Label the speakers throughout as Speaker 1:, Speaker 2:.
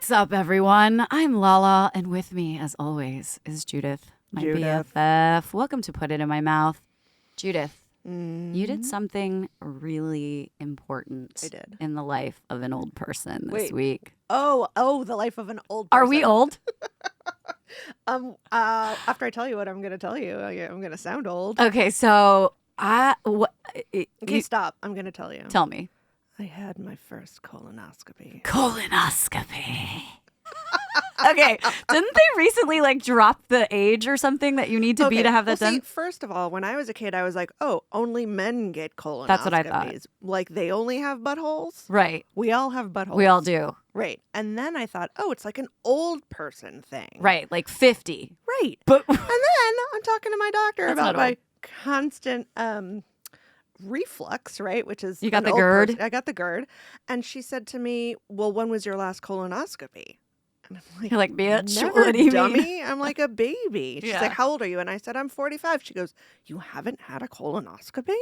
Speaker 1: What's up, everyone? I'm Lala, and with me, as always, is Judith, my BFF. Welcome to Put It in My Mouth. Judith, you did something really important in the life of an old person this week.
Speaker 2: Oh, the life of an old person.
Speaker 1: Are we old?
Speaker 2: After I tell you what I'm going to tell you, I'm going to sound old.
Speaker 1: Okay, so
Speaker 2: stop. I'm going to tell you.
Speaker 1: Tell me.
Speaker 2: I had my first colonoscopy.
Speaker 1: Colonoscopy. Okay, didn't they recently drop the age or something that you need to be to have that done?
Speaker 2: See, first of all, when I was a kid, I was like, oh, only men get colonoscopies.
Speaker 1: That's what I thought.
Speaker 2: Like they only have buttholes?
Speaker 1: Right.
Speaker 2: We all have buttholes.
Speaker 1: We all do.
Speaker 2: Right. And then I thought, oh, it's like an old person thing.
Speaker 1: Right, like 50.
Speaker 2: Right.
Speaker 1: But
Speaker 2: and then I'm talking to my doctor about my
Speaker 1: old.
Speaker 2: constant reflux, right? Which is
Speaker 1: you got the GERD.
Speaker 2: I got the GERD, and she said to me, "Well, when was your last colonoscopy?" And I'm like,
Speaker 1: "You're like, bitch,
Speaker 2: never,
Speaker 1: what do you
Speaker 2: dummy.
Speaker 1: mean?"
Speaker 2: I'm like a baby. She's
Speaker 1: Yeah.
Speaker 2: like, "How old are you?" And I said, "I'm 45." She goes, "You haven't had a colonoscopy?"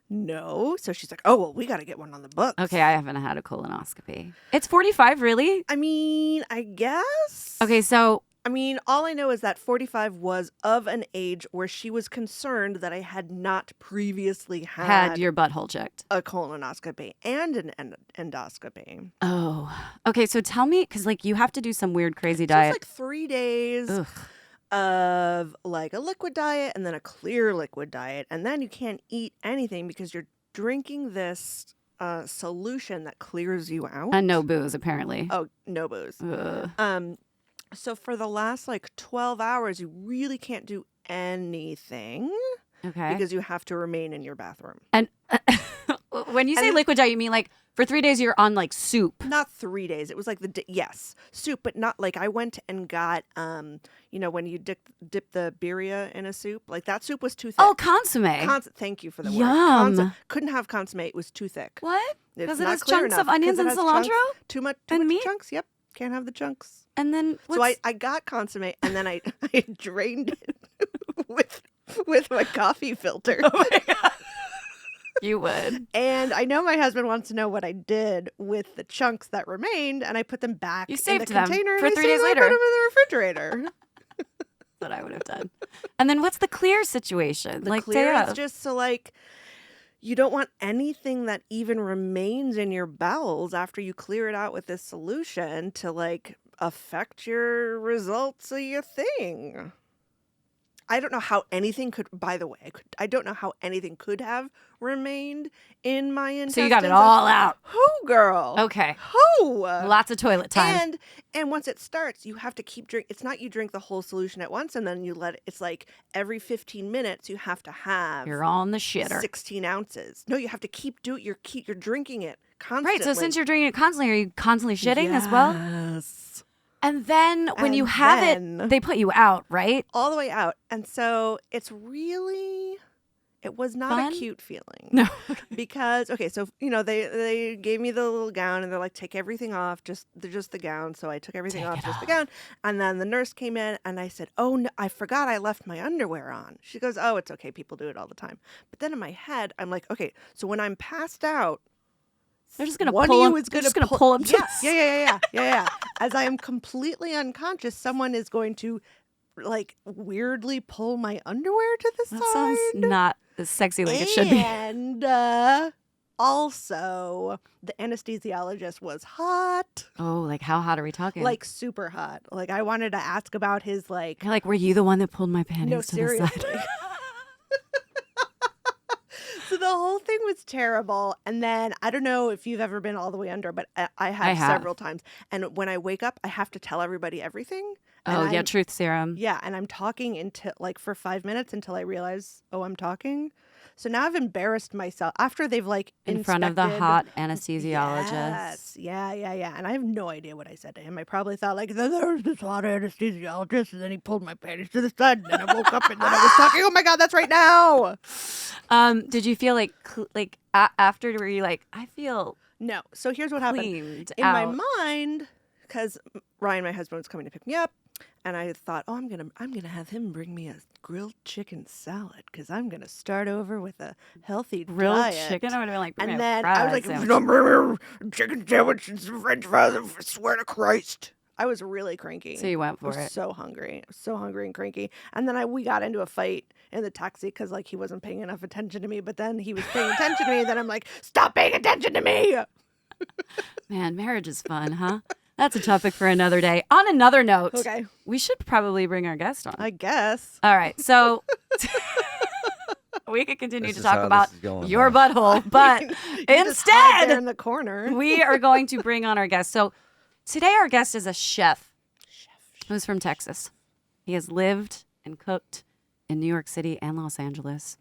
Speaker 2: No. So she's like, "Oh, well, we got to get one on the books."
Speaker 1: Okay, I haven't had a colonoscopy. It's 45, really?
Speaker 2: I mean, I guess.
Speaker 1: Okay, so
Speaker 2: I mean, all I know is that 45 was of an age where she was concerned that I had not previously
Speaker 1: had your butthole checked.
Speaker 2: A colonoscopy and an endoscopy.
Speaker 1: Oh. Okay, so tell me, because you have to do some weird, crazy
Speaker 2: So
Speaker 1: diet.
Speaker 2: it's 3 days of a liquid diet and then a clear liquid diet. And then you can't eat anything because you're drinking this solution that clears you out.
Speaker 1: And no booze, apparently.
Speaker 2: Oh, no booze.
Speaker 1: Ugh.
Speaker 2: So for the last 12 hours, you really can't do anything.
Speaker 1: Okay.
Speaker 2: Because you have to remain in your bathroom.
Speaker 1: And when you say liquid diet, you mean for 3 days you're on soup?
Speaker 2: Not 3 days. It was yes, soup, but not I went and got, when you dip the birria in a soup, that soup was too thick.
Speaker 1: Oh, consomme.
Speaker 2: Thank you for the
Speaker 1: Yum.
Speaker 2: word. Couldn't have consomme. It was too thick.
Speaker 1: What? Because it has
Speaker 2: clear
Speaker 1: chunks
Speaker 2: enough.
Speaker 1: of onions and cilantro?
Speaker 2: Too much
Speaker 1: meat?
Speaker 2: chunks. Yep. Can't have the chunks.
Speaker 1: And then
Speaker 2: So I got consomme and then I drained it with my coffee filter.
Speaker 1: Oh my God. You would.
Speaker 2: And I know my husband wants to know what I did with the chunks that remained, and I put them back
Speaker 1: You saved
Speaker 2: in the
Speaker 1: them
Speaker 2: container
Speaker 1: for
Speaker 2: and
Speaker 1: 3 days
Speaker 2: I
Speaker 1: later.
Speaker 2: put them in the refrigerator.
Speaker 1: That's what I would have done. And then what's the clear situation?
Speaker 2: The clear is just so you don't want anything that even remains in your bowels after you clear it out with this solution to affect your results of your thing. I don't know how anything could, by the way, I don't know how anything could have remained in my intestines.
Speaker 1: So you got it all out.
Speaker 2: Who, girl?
Speaker 1: Okay.
Speaker 2: Who?
Speaker 1: Lots of toilet time.
Speaker 2: And once it starts, you have to keep drink. It's not you drink the whole solution at once and then you let it. It's every 15 minutes you have to have.
Speaker 1: You're on the shitter.
Speaker 2: 16 ounces. No, you have to keep you're drinking it constantly.
Speaker 1: Right. So since you're drinking it constantly, are you constantly shitting as well?
Speaker 2: Yes.
Speaker 1: And then when you have it, they put you out, right?
Speaker 2: All the way out. And so it was not
Speaker 1: Fun?
Speaker 2: a cute feeling.
Speaker 1: No.
Speaker 2: Because, so, they gave me the little gown and they're like, take everything off, just the gown. So I took everything off, just the gown. And then the nurse came in and I said, oh, no, I forgot I left my underwear on. She goes, oh, it's okay. People do it all the time. But then in my head, I'm like, okay, so when I'm passed out,
Speaker 1: they're just going to pull him. They're just going to pull him.
Speaker 2: Yeah. As I am completely unconscious, someone is going to weirdly pull my underwear to the side.
Speaker 1: That sounds not as sexy like it should be.
Speaker 2: And also, the anesthesiologist was hot.
Speaker 1: Oh, how hot are we talking?
Speaker 2: Super hot. I wanted to ask about his
Speaker 1: You're were you the one that pulled my panties to
Speaker 2: seriously.
Speaker 1: the side?
Speaker 2: So the whole thing was terrible. And then I don't know if you've ever been all the way under, but I have several times. And when I wake up, I have to tell everybody everything.
Speaker 1: Oh, yeah, truth serum.
Speaker 2: Yeah, and I'm talking until for 5 minutes until I realize, oh, I'm talking. So now I've embarrassed myself after they've
Speaker 1: in front of the hot anesthesiologist.
Speaker 2: Yes, yeah. And I have no idea what I said to him. I probably thought there was this hot anesthesiologist, and then he pulled my panties to the side, and then I woke up, and then I was talking. Oh my God, that's right now.
Speaker 1: Did you feel after were you I feel
Speaker 2: no? So here's what happened in
Speaker 1: out.
Speaker 2: my mind, because Ryan, my husband, was coming to pick me up. and I thought, oh, I'm gonna have him bring me a grilled chicken salad because I'm gonna start over with a healthy
Speaker 1: Grilled
Speaker 2: diet.
Speaker 1: chicken? I would have been like, bring
Speaker 2: And
Speaker 1: me a
Speaker 2: then
Speaker 1: fry
Speaker 2: I was like,
Speaker 1: sandwich.
Speaker 2: chicken sandwich and some French fries. I swear to Christ. I was really cranky.
Speaker 1: So you went
Speaker 2: I
Speaker 1: for
Speaker 2: was
Speaker 1: it.
Speaker 2: so hungry. I was so hungry and cranky. And then we got into a fight in the taxi because like he wasn't paying enough attention to me. But then he was paying attention to me. And then I'm like, stop paying attention to me.
Speaker 1: Man, marriage is fun, huh? That's a topic for another day. On another note,
Speaker 2: Okay.
Speaker 1: we should probably bring our guest on.
Speaker 2: I guess.
Speaker 1: All right, so we could continue
Speaker 3: This
Speaker 1: to
Speaker 3: is
Speaker 1: talk
Speaker 3: how
Speaker 1: about
Speaker 3: this is going,
Speaker 1: your
Speaker 3: huh?
Speaker 1: butthole, but
Speaker 2: You just hide there
Speaker 1: instead,
Speaker 2: in the corner.
Speaker 1: we are going to bring on our guest. So today our guest is a chef who's from Texas. He has lived and cooked in New York City and Los Angeles.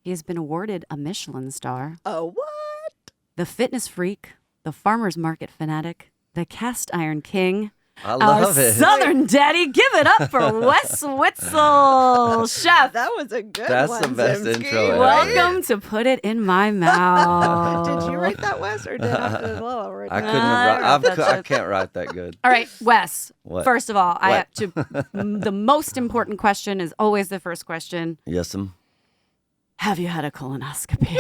Speaker 1: He has been awarded a Michelin Star,
Speaker 2: Oh, what?
Speaker 1: the fitness freak, the farmer's market fanatic, the cast iron king,
Speaker 3: I love
Speaker 1: our
Speaker 3: it.
Speaker 1: Southern daddy. Give it up for Wes Whitsell, chef.
Speaker 2: That was a good
Speaker 3: That's
Speaker 2: one.
Speaker 3: the best
Speaker 2: Zimsky.
Speaker 3: intro ever.
Speaker 1: Welcome to Put It in My Mouth.
Speaker 2: Did you write that, Wes, or did Lola write
Speaker 3: I
Speaker 2: that?
Speaker 3: couldn't
Speaker 1: I
Speaker 3: have.
Speaker 1: wrote that
Speaker 3: I
Speaker 1: shit.
Speaker 3: can't write that good.
Speaker 1: All right, Wes.
Speaker 3: What?
Speaker 1: First of all, I
Speaker 3: What?
Speaker 1: have to. The most important question is always the first question.
Speaker 3: Yes,
Speaker 1: Have you had a colonoscopy?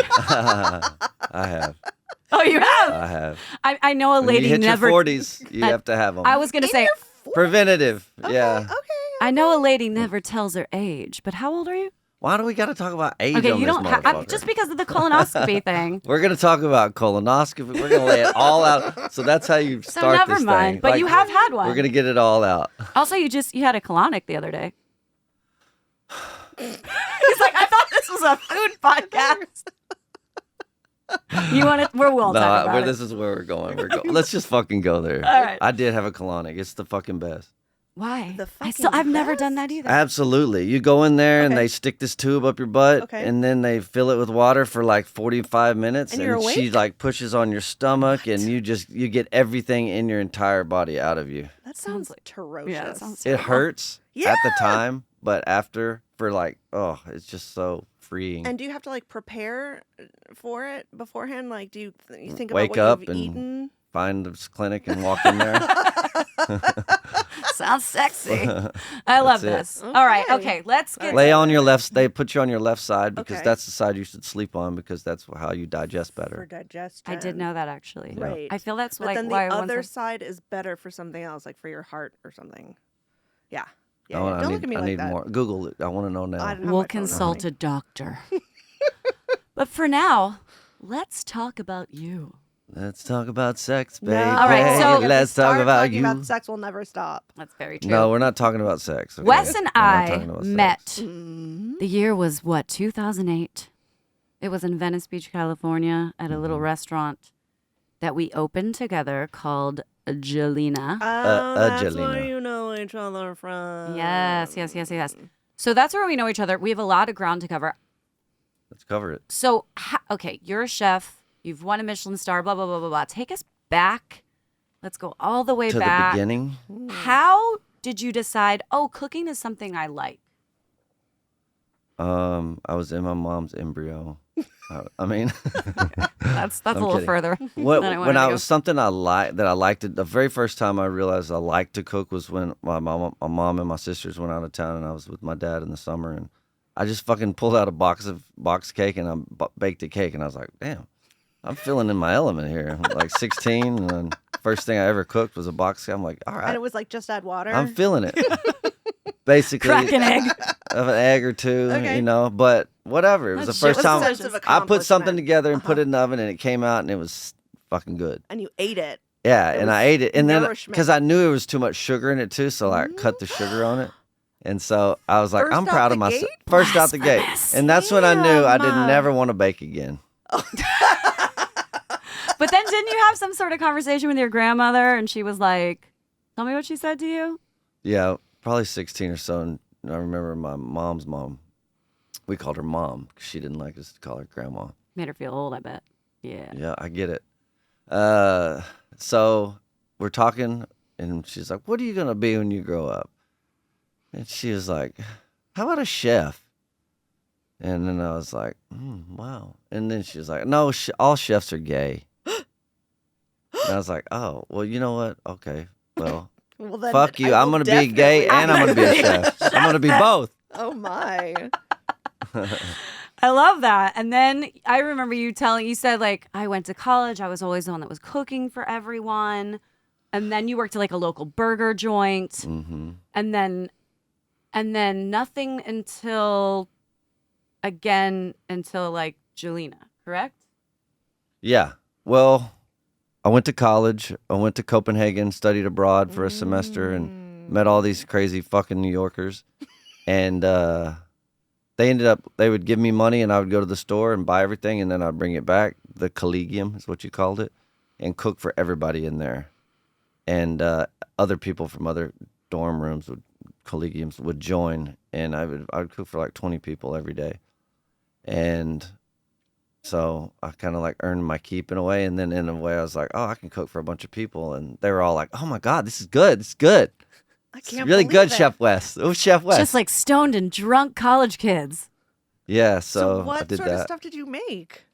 Speaker 3: I have.
Speaker 1: Oh, you have.
Speaker 3: I have.
Speaker 1: I know a
Speaker 3: When
Speaker 1: lady
Speaker 3: you hit
Speaker 1: never.
Speaker 3: your 40s, you have to have them.
Speaker 1: I was gonna say.
Speaker 3: Preventative. Yeah.
Speaker 2: Okay.
Speaker 1: I know a lady never tells her age, but how old are you?
Speaker 3: Why do we got to talk about age
Speaker 1: Okay,
Speaker 3: on
Speaker 1: you
Speaker 3: this
Speaker 1: don't.
Speaker 3: motherfucker?
Speaker 1: Just because of the colonoscopy thing.
Speaker 3: We're going to talk about colonoscopy. We're going to lay it all out. So that's how you
Speaker 1: So
Speaker 3: start
Speaker 1: never
Speaker 3: this
Speaker 1: mind.
Speaker 3: thing.
Speaker 1: But
Speaker 3: Like,
Speaker 1: you have had one.
Speaker 3: We're going to get it all out.
Speaker 1: Also, you had a colonic the other day. He's like, I thought this was a food podcast. You want to? We'll talk about it.
Speaker 3: This is where we're going. Let's just fucking go there.
Speaker 1: All right.
Speaker 3: I did have a colonic. It's the fucking best.
Speaker 1: Why?
Speaker 2: The
Speaker 1: I've never done that either.
Speaker 3: Absolutely. You go in there and
Speaker 2: Okay.
Speaker 3: they stick this tube up your butt
Speaker 2: Okay.
Speaker 3: and then they fill it with water for like 45 minutes
Speaker 2: And you're
Speaker 3: she
Speaker 2: awake?
Speaker 3: like pushes on your stomach and you get everything in your entire body out of you.
Speaker 2: That
Speaker 1: Sounds
Speaker 2: sounds
Speaker 1: like-
Speaker 2: ferocious.
Speaker 1: Yeah, that sounds
Speaker 3: It
Speaker 1: terrible.
Speaker 3: hurts
Speaker 2: Yeah.
Speaker 3: at the time, but after for like, oh, it's just so freeing.
Speaker 2: And do you have to like prepare for it beforehand? Like, do you think about
Speaker 3: Wake
Speaker 2: what
Speaker 3: up
Speaker 2: you've
Speaker 3: and-
Speaker 2: eaten?
Speaker 3: Find this clinic and walk in there.
Speaker 1: Sounds sexy. I love
Speaker 3: That's
Speaker 1: this. All right.
Speaker 2: Okay.
Speaker 1: Okay. Let's get.
Speaker 3: Lay on your left. They put you on your left side because
Speaker 2: Okay.
Speaker 3: that's the side you should sleep on because that's how you digest
Speaker 2: For
Speaker 3: better.
Speaker 2: digestion.
Speaker 1: I did know that actually.
Speaker 3: Yeah.
Speaker 2: Right.
Speaker 1: I feel that's
Speaker 2: But
Speaker 1: like
Speaker 2: then the
Speaker 1: why
Speaker 2: other side is better for something else, like for your heart or something. Yeah. Yeah.
Speaker 3: Oh,
Speaker 2: yeah. Don't look at me
Speaker 3: I
Speaker 2: like
Speaker 3: need
Speaker 2: that.
Speaker 3: more. Google it. I want to know now.
Speaker 2: I don't have
Speaker 1: we'll
Speaker 2: my phone on
Speaker 1: consult
Speaker 2: me.
Speaker 1: a doctor. But for now, let's talk about you.
Speaker 3: Let's talk about sex, baby.
Speaker 2: No.
Speaker 1: All right, so-
Speaker 2: If we
Speaker 3: let's talk
Speaker 2: start
Speaker 3: about
Speaker 2: talking
Speaker 3: you.
Speaker 2: About sex will never stop.
Speaker 1: That's very true.
Speaker 3: No, we're not talking about sex. Okay?
Speaker 1: Wes and
Speaker 3: We're not
Speaker 1: I
Speaker 3: talking about sex.
Speaker 1: met.
Speaker 2: Mm-hmm.
Speaker 1: The year was what, 2008? It was in Venice Beach, California, at a little
Speaker 3: Mm-hmm.
Speaker 1: restaurant that we opened together called Jelena.
Speaker 2: Oh, that's
Speaker 3: Jelena.
Speaker 2: where you know each other from.
Speaker 1: Yes. So that's where we know each other. We have a lot of ground to cover.
Speaker 3: Let's cover it.
Speaker 1: So, okay, you're a chef. You've won a Michelin star, blah, blah, blah, blah, blah. Take us back. Let's go all the way
Speaker 3: To
Speaker 1: back.
Speaker 3: the beginning.
Speaker 1: How did you decide, oh, cooking is something I like?
Speaker 3: I was in my mom's embryo. I mean,
Speaker 1: That's a
Speaker 3: I'm
Speaker 1: little
Speaker 3: kidding.
Speaker 1: further.
Speaker 3: when
Speaker 1: than I wanted
Speaker 3: I
Speaker 1: to go.
Speaker 3: was something I liked it. The very first time I realized I liked to cook was when my mom and my sisters went out of town, and I was with my dad in the summer, and I just fucking pulled out a box cake and I baked a cake, and I was like, damn, I'm feeling in my element here. I'm like 16, and then first thing I ever cooked was a box cake. I'm like, all
Speaker 2: And
Speaker 3: right,
Speaker 2: it was like just add water.
Speaker 3: I'm feeling it. Basically,
Speaker 1: Crack an egg.
Speaker 3: of an egg or two,
Speaker 2: Okay.
Speaker 3: you know. But whatever. It was
Speaker 1: That's
Speaker 3: the first
Speaker 1: just
Speaker 3: time
Speaker 1: a sense
Speaker 2: of
Speaker 3: I put something
Speaker 2: accomplishment.
Speaker 3: together and put it in the oven, and it came out, and it was fucking good.
Speaker 2: And you ate it.
Speaker 3: Yeah,
Speaker 2: It
Speaker 3: and I
Speaker 2: was
Speaker 3: ate it, and then
Speaker 2: nourishment.
Speaker 3: because I knew it was too much sugar in it too, so I cut the sugar on it, and so I was like,
Speaker 2: First
Speaker 3: I'm
Speaker 2: out
Speaker 3: proud
Speaker 2: the
Speaker 3: of myself.
Speaker 2: gate?
Speaker 3: First out the gate,
Speaker 1: Blasphemous.
Speaker 3: and that's when I knew I didn't
Speaker 2: Damn.
Speaker 3: never want to bake again.
Speaker 1: But then didn't you have some sort of conversation with your grandmother and she was like, tell me what she said to you?
Speaker 3: Yeah, probably 16 or so, and I remember my mom's mom. We called her mom because she didn't like us to call her grandma.
Speaker 1: Made her feel old, I bet. Yeah.
Speaker 3: Yeah, I get it. So we're talking, and she's like, "What are you gonna be when you grow up?" And she was like, "How about a chef?" And then I was like, "Wow." And then she was like, "No, all chefs are gay." And I was like, "Oh, well, you know what? Okay, well,
Speaker 2: Well, then
Speaker 3: Fuck you.
Speaker 2: I
Speaker 3: I'm
Speaker 2: will
Speaker 3: going to be a gay
Speaker 2: definitely-
Speaker 3: and I'm going to be a chef. I'm going to be both.
Speaker 2: Oh my.
Speaker 1: I love that. And then I remember you said like, I went to college. I was always the one that was cooking for everyone. And then you worked at like a local burger joint.
Speaker 3: Mm-hmm.
Speaker 1: And then nothing until like Jelena, correct?
Speaker 3: Yeah. Well, I went to college. I went to Copenhagen, studied abroad for a semester, and met all these crazy fucking New Yorkers. And they would give me money, and I would go to the store and buy everything, and then I'd bring it back. The collegium is what you called it, and cook for everybody in there. And other people from other dorm rooms collegiums would join, and I would cook for like 20 people every day. And so I kind of like earned my keep in a way. And then in a way I was like, oh, I can cook for a bunch of people. And they were all like, oh my God, this is good. It's good.
Speaker 2: I
Speaker 3: It's
Speaker 2: can't
Speaker 3: really
Speaker 2: believe
Speaker 3: good,
Speaker 2: it.
Speaker 3: Chef Wes. It was Chef Wes.
Speaker 1: Just like stoned and drunk college kids.
Speaker 3: Yeah,
Speaker 2: So
Speaker 3: I
Speaker 2: what
Speaker 3: did
Speaker 2: sort
Speaker 3: that.
Speaker 2: of stuff did you make?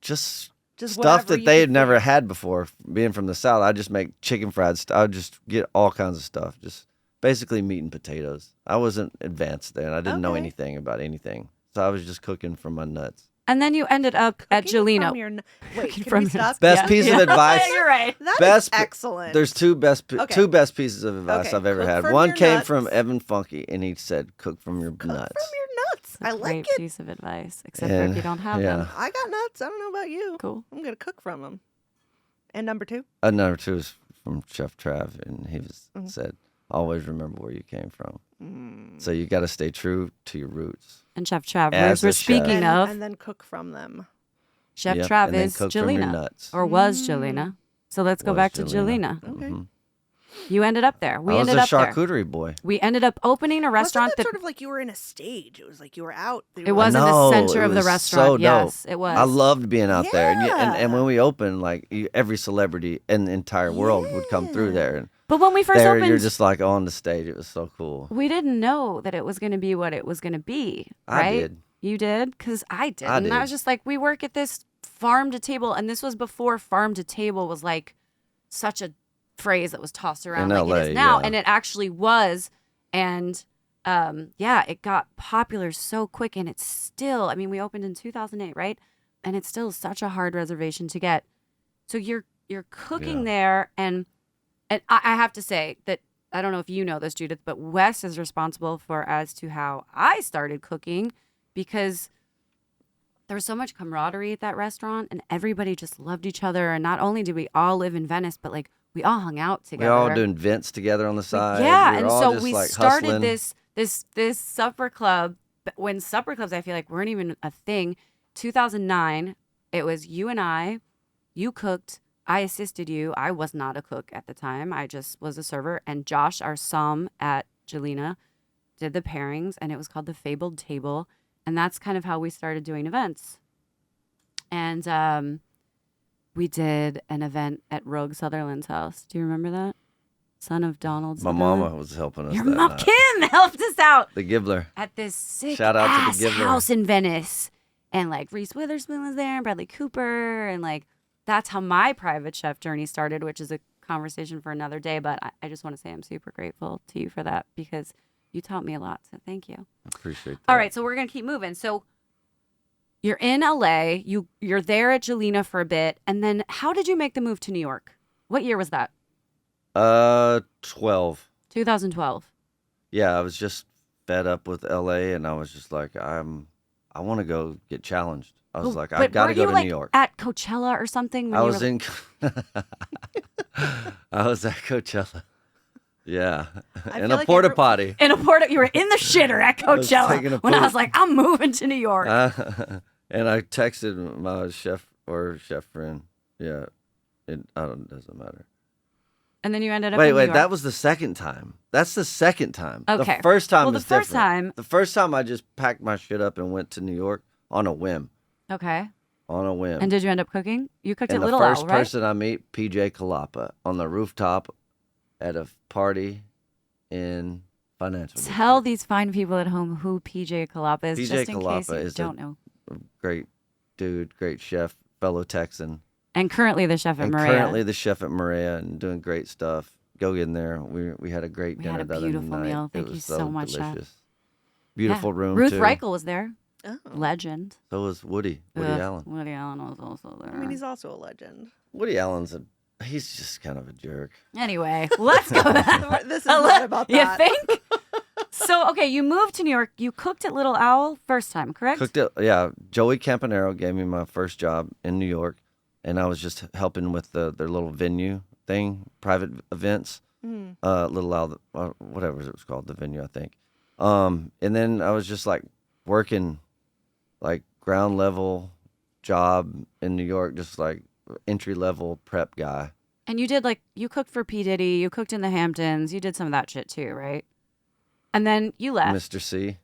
Speaker 3: Just
Speaker 2: Just
Speaker 3: stuff
Speaker 2: whatever
Speaker 3: that
Speaker 2: you
Speaker 3: they
Speaker 2: could
Speaker 3: had never
Speaker 2: figure-
Speaker 3: had before. Being from the South, I just make chicken fried stuff. I would just get all kinds of stuff. Just basically meat and potatoes. I wasn't advanced then. I didn't know
Speaker 2: Okay.
Speaker 3: anything about anything. So I was just cooking from my nuts.
Speaker 1: And then you ended up at
Speaker 2: Cooking
Speaker 1: Jelena.
Speaker 2: from your Wait,
Speaker 1: Cooking
Speaker 2: can
Speaker 1: from
Speaker 2: we
Speaker 1: your-
Speaker 2: stop?
Speaker 3: Best piece of advice.
Speaker 1: You're right.
Speaker 2: That is
Speaker 3: Best-
Speaker 2: excellent.
Speaker 3: There's two best pieces of advice
Speaker 2: Okay,
Speaker 3: I've ever
Speaker 2: cook
Speaker 3: had.
Speaker 2: from
Speaker 3: One
Speaker 2: your
Speaker 3: came
Speaker 2: nuts.
Speaker 3: from Evan Funky, and he said, "Cook from your
Speaker 2: Cook
Speaker 3: nuts."
Speaker 2: from your nuts. I like
Speaker 1: Great
Speaker 2: it.
Speaker 1: piece of advice, except for if
Speaker 3: And-
Speaker 1: you don't have
Speaker 3: yeah.
Speaker 1: them.
Speaker 2: I got nuts. I don't know about you.
Speaker 1: Cool.
Speaker 2: I'm gonna cook from them. And number 2.
Speaker 3: Number 2 is from Chef Trav, and he said, "Always remember where you came from." So you got to stay true to your roots.
Speaker 1: And Chef Trav,
Speaker 3: As
Speaker 1: we're
Speaker 3: a chef.
Speaker 1: speaking of,
Speaker 2: and then cook from them.
Speaker 1: Chef
Speaker 3: Yep,
Speaker 1: Trav
Speaker 3: and then
Speaker 1: is
Speaker 3: cook from your
Speaker 1: Jelena,
Speaker 3: nuts.
Speaker 1: or was Jelena. So let's go
Speaker 3: Was
Speaker 1: back to
Speaker 3: Jelena.
Speaker 1: Jelena.
Speaker 2: Okay.
Speaker 3: Mhm.
Speaker 1: You ended up there. We
Speaker 3: I was
Speaker 1: ended
Speaker 3: a
Speaker 1: up there.
Speaker 3: charcuterie boy.
Speaker 1: We ended up opening a restaurant
Speaker 2: Wasn't that
Speaker 1: that
Speaker 2: sort of like you were in a stage? It was like you were out.
Speaker 1: it was in the
Speaker 3: No,
Speaker 1: center
Speaker 3: it
Speaker 1: of the
Speaker 3: was
Speaker 1: restaurant.
Speaker 3: so dope.
Speaker 1: Yes, it was.
Speaker 3: I loved being out there, and
Speaker 2: Yeah.
Speaker 3: when we opened, like every celebrity in the entire world would come through there, and
Speaker 1: But when we first
Speaker 3: there
Speaker 1: opened,
Speaker 3: you're just like on the stage. It was so cool.
Speaker 1: we didn't know that it was going to be what it was going to be.
Speaker 3: I
Speaker 1: Right?
Speaker 3: did.
Speaker 1: You did? Because I didn't.
Speaker 3: I did.
Speaker 1: I was just like, we work at this farm to table. And this was before farm to table was like such a phrase that was tossed around
Speaker 3: In
Speaker 1: like it
Speaker 3: LA,
Speaker 1: is now.
Speaker 3: yeah.
Speaker 1: And it actually was. And it got popular so quick. And it's still, I mean, we opened in 2008, right? And it's still such a hard reservation to get. So you're cooking
Speaker 3: Yeah.
Speaker 1: there. And I have to say that, I don't know if you know this, Judith, but Wes is responsible for as to how I started cooking, because there was so much camaraderie at that restaurant and everybody just loved each other. And not only did we all live in Venice, but like we all hung out
Speaker 3: We
Speaker 1: together.
Speaker 3: all doing vents together on the side.
Speaker 1: Yeah.
Speaker 3: We were
Speaker 1: And
Speaker 3: all
Speaker 1: so
Speaker 3: just,
Speaker 1: we
Speaker 3: like,
Speaker 1: started
Speaker 3: hustling.
Speaker 1: this supper club. But when supper clubs, I feel like weren't even a thing. 2009, it was you and I, you cooked. I assisted you. I was not a cook at the time. I just was a server. And Josh, our som at Jelena, did the pairings, and it was called the Fabled Table. And that's kind of how we started doing events. And we did an event at Rogue Sutherland's house. Do you remember that? Son of Donald
Speaker 3: My
Speaker 1: Sutherland.
Speaker 3: mama was helping us.
Speaker 1: Your
Speaker 3: that
Speaker 1: mom,
Speaker 3: night.
Speaker 1: Kim, helped us out
Speaker 3: The Gibbler.
Speaker 1: at this sick
Speaker 3: Shout out to the
Speaker 1: ass
Speaker 3: Gibbler.
Speaker 1: house in Venice. And like Reese Witherspoon was there and Bradley Cooper. And like, that's how my private chef journey started, which is a conversation for another day. But I just want to say I'm super grateful to you for that, because you taught me a lot. So thank you.
Speaker 3: Appreciate that.
Speaker 1: All right. So we're going to keep moving. So you're in LA, you're there at Jelena for a bit. And then how did you make the move to New York? What year was that?
Speaker 3: 12.
Speaker 1: 2012.
Speaker 3: Yeah, I was just fed up with LA, and I was just like, I want to go get challenged. I was like, I
Speaker 1: But
Speaker 3: got to
Speaker 1: were
Speaker 3: go
Speaker 1: you,
Speaker 3: to
Speaker 1: like,
Speaker 3: New York.
Speaker 1: at Coachella or something? when
Speaker 3: I
Speaker 1: you
Speaker 3: was
Speaker 1: were-
Speaker 3: in. I was at Coachella. Yeah,
Speaker 2: I
Speaker 3: in
Speaker 2: feel
Speaker 3: a
Speaker 2: like
Speaker 3: porta
Speaker 2: every-
Speaker 3: potty.
Speaker 1: in a port. You were in the shitter at
Speaker 3: I was
Speaker 1: Coachella
Speaker 3: taking a
Speaker 1: when I
Speaker 3: poop.
Speaker 1: was like, I'm moving to New York.
Speaker 3: And I texted my chef friend. Yeah, it doesn't matter.
Speaker 1: And then you ended up
Speaker 3: Wait,
Speaker 1: in New York.
Speaker 3: that was the second time. That's the second time.
Speaker 1: Okay.
Speaker 3: The first time
Speaker 1: Well, the
Speaker 3: is
Speaker 1: first
Speaker 3: different.
Speaker 1: time-
Speaker 3: The first time I just packed my shit up and went to New York on a whim.
Speaker 1: Okay.
Speaker 3: On a whim.
Speaker 1: And did you end up cooking? You cooked
Speaker 3: And
Speaker 1: at
Speaker 3: the
Speaker 1: Little
Speaker 3: first
Speaker 1: Owl, right?
Speaker 3: person I meet, PJ Kalapa, on the rooftop at a party in Financial
Speaker 1: Tell
Speaker 3: District.
Speaker 1: these fine people at home who PJ Kalapa is,
Speaker 3: PJ
Speaker 1: just in case
Speaker 3: Kalapa
Speaker 1: you
Speaker 3: is
Speaker 1: don't know.
Speaker 3: Great dude, great chef, fellow Texan.
Speaker 1: And currently the chef at
Speaker 3: And
Speaker 1: Maria.
Speaker 3: currently the chef at Maria and doing great stuff. go in there. We had a great
Speaker 1: We
Speaker 3: dinner
Speaker 1: had a
Speaker 3: the other
Speaker 1: beautiful
Speaker 3: night.
Speaker 1: meal.
Speaker 3: It
Speaker 1: Thank
Speaker 3: was
Speaker 1: you so much, Chef.
Speaker 3: delicious. Beautiful room
Speaker 1: Ruth
Speaker 3: too.
Speaker 1: Reichel was there.
Speaker 2: Oh.
Speaker 1: Legend.
Speaker 3: So was Woody
Speaker 1: Ugh,
Speaker 3: Allen.
Speaker 1: Woody Allen was also there.
Speaker 2: I mean, he's also a legend.
Speaker 3: Woody Allen's he's just kind of a jerk.
Speaker 1: Anyway, let's go back.
Speaker 2: This is not about
Speaker 1: You
Speaker 2: that.
Speaker 1: think? So, okay, you moved to New York. You cooked at Little Owl first time, correct?
Speaker 3: Cooked it. Yeah, Joey Campanero gave me my first job in New York, and I was just helping with their little venue thing, private events. Little Owl, whatever it was called, the venue, I think. And then I was just like working, like ground level job in New York, just like entry level prep guy.
Speaker 1: And you cooked for P. Diddy, you cooked in the Hamptons, you did some of that shit too, right? And then you left.
Speaker 3: Mr. C,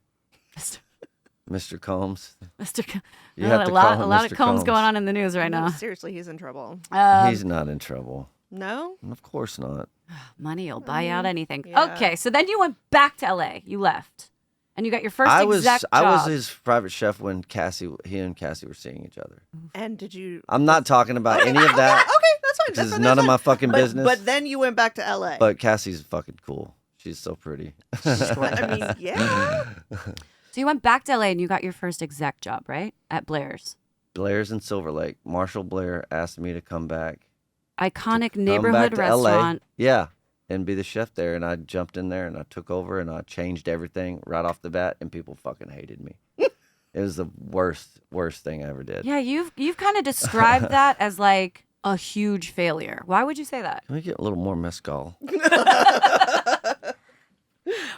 Speaker 3: Mr. Combs.
Speaker 1: Mr.
Speaker 3: You have
Speaker 1: a
Speaker 3: to
Speaker 1: lot,
Speaker 3: call him
Speaker 1: a lot
Speaker 3: Mr.
Speaker 1: of combs
Speaker 3: Combs.
Speaker 1: going on in the news right
Speaker 2: No,
Speaker 1: now.
Speaker 2: seriously, he's in trouble.
Speaker 3: He's not in trouble.
Speaker 2: No?
Speaker 3: Of course not.
Speaker 1: Money will buy out anything.
Speaker 2: yeah.
Speaker 1: Okay, so then you went back to LA. You left. And you got your first
Speaker 3: I was
Speaker 1: exec job.
Speaker 3: I was his private chef when he and Cassie were seeing each other.
Speaker 2: And did you...
Speaker 3: I'm not talking about any of that.
Speaker 2: Okay, that's fine.
Speaker 3: This
Speaker 2: That's
Speaker 3: is
Speaker 2: fine,
Speaker 3: none
Speaker 2: that's
Speaker 3: of my
Speaker 2: fine.
Speaker 3: fucking
Speaker 2: But-
Speaker 3: business.
Speaker 2: But then you went back to LA.
Speaker 3: But Cassie's fucking cool. She's so pretty.
Speaker 2: I mean, yeah.
Speaker 1: So you went back to LA and you got your first exec job, right? At Blair's.
Speaker 3: Blair's in Silver Lake. Marshall Blair asked me to come back.
Speaker 1: Iconic
Speaker 3: Come
Speaker 1: neighborhood
Speaker 3: back to LA.
Speaker 1: restaurant.
Speaker 3: Yeah. And be the chef there. And I jumped in there and I took over and I changed everything right off the bat and people fucking hated me. It was the worst thing I ever did.
Speaker 1: Yeah, you've kind of described that as like a huge failure. Why would you say that?
Speaker 3: Can we get a little more mezcal?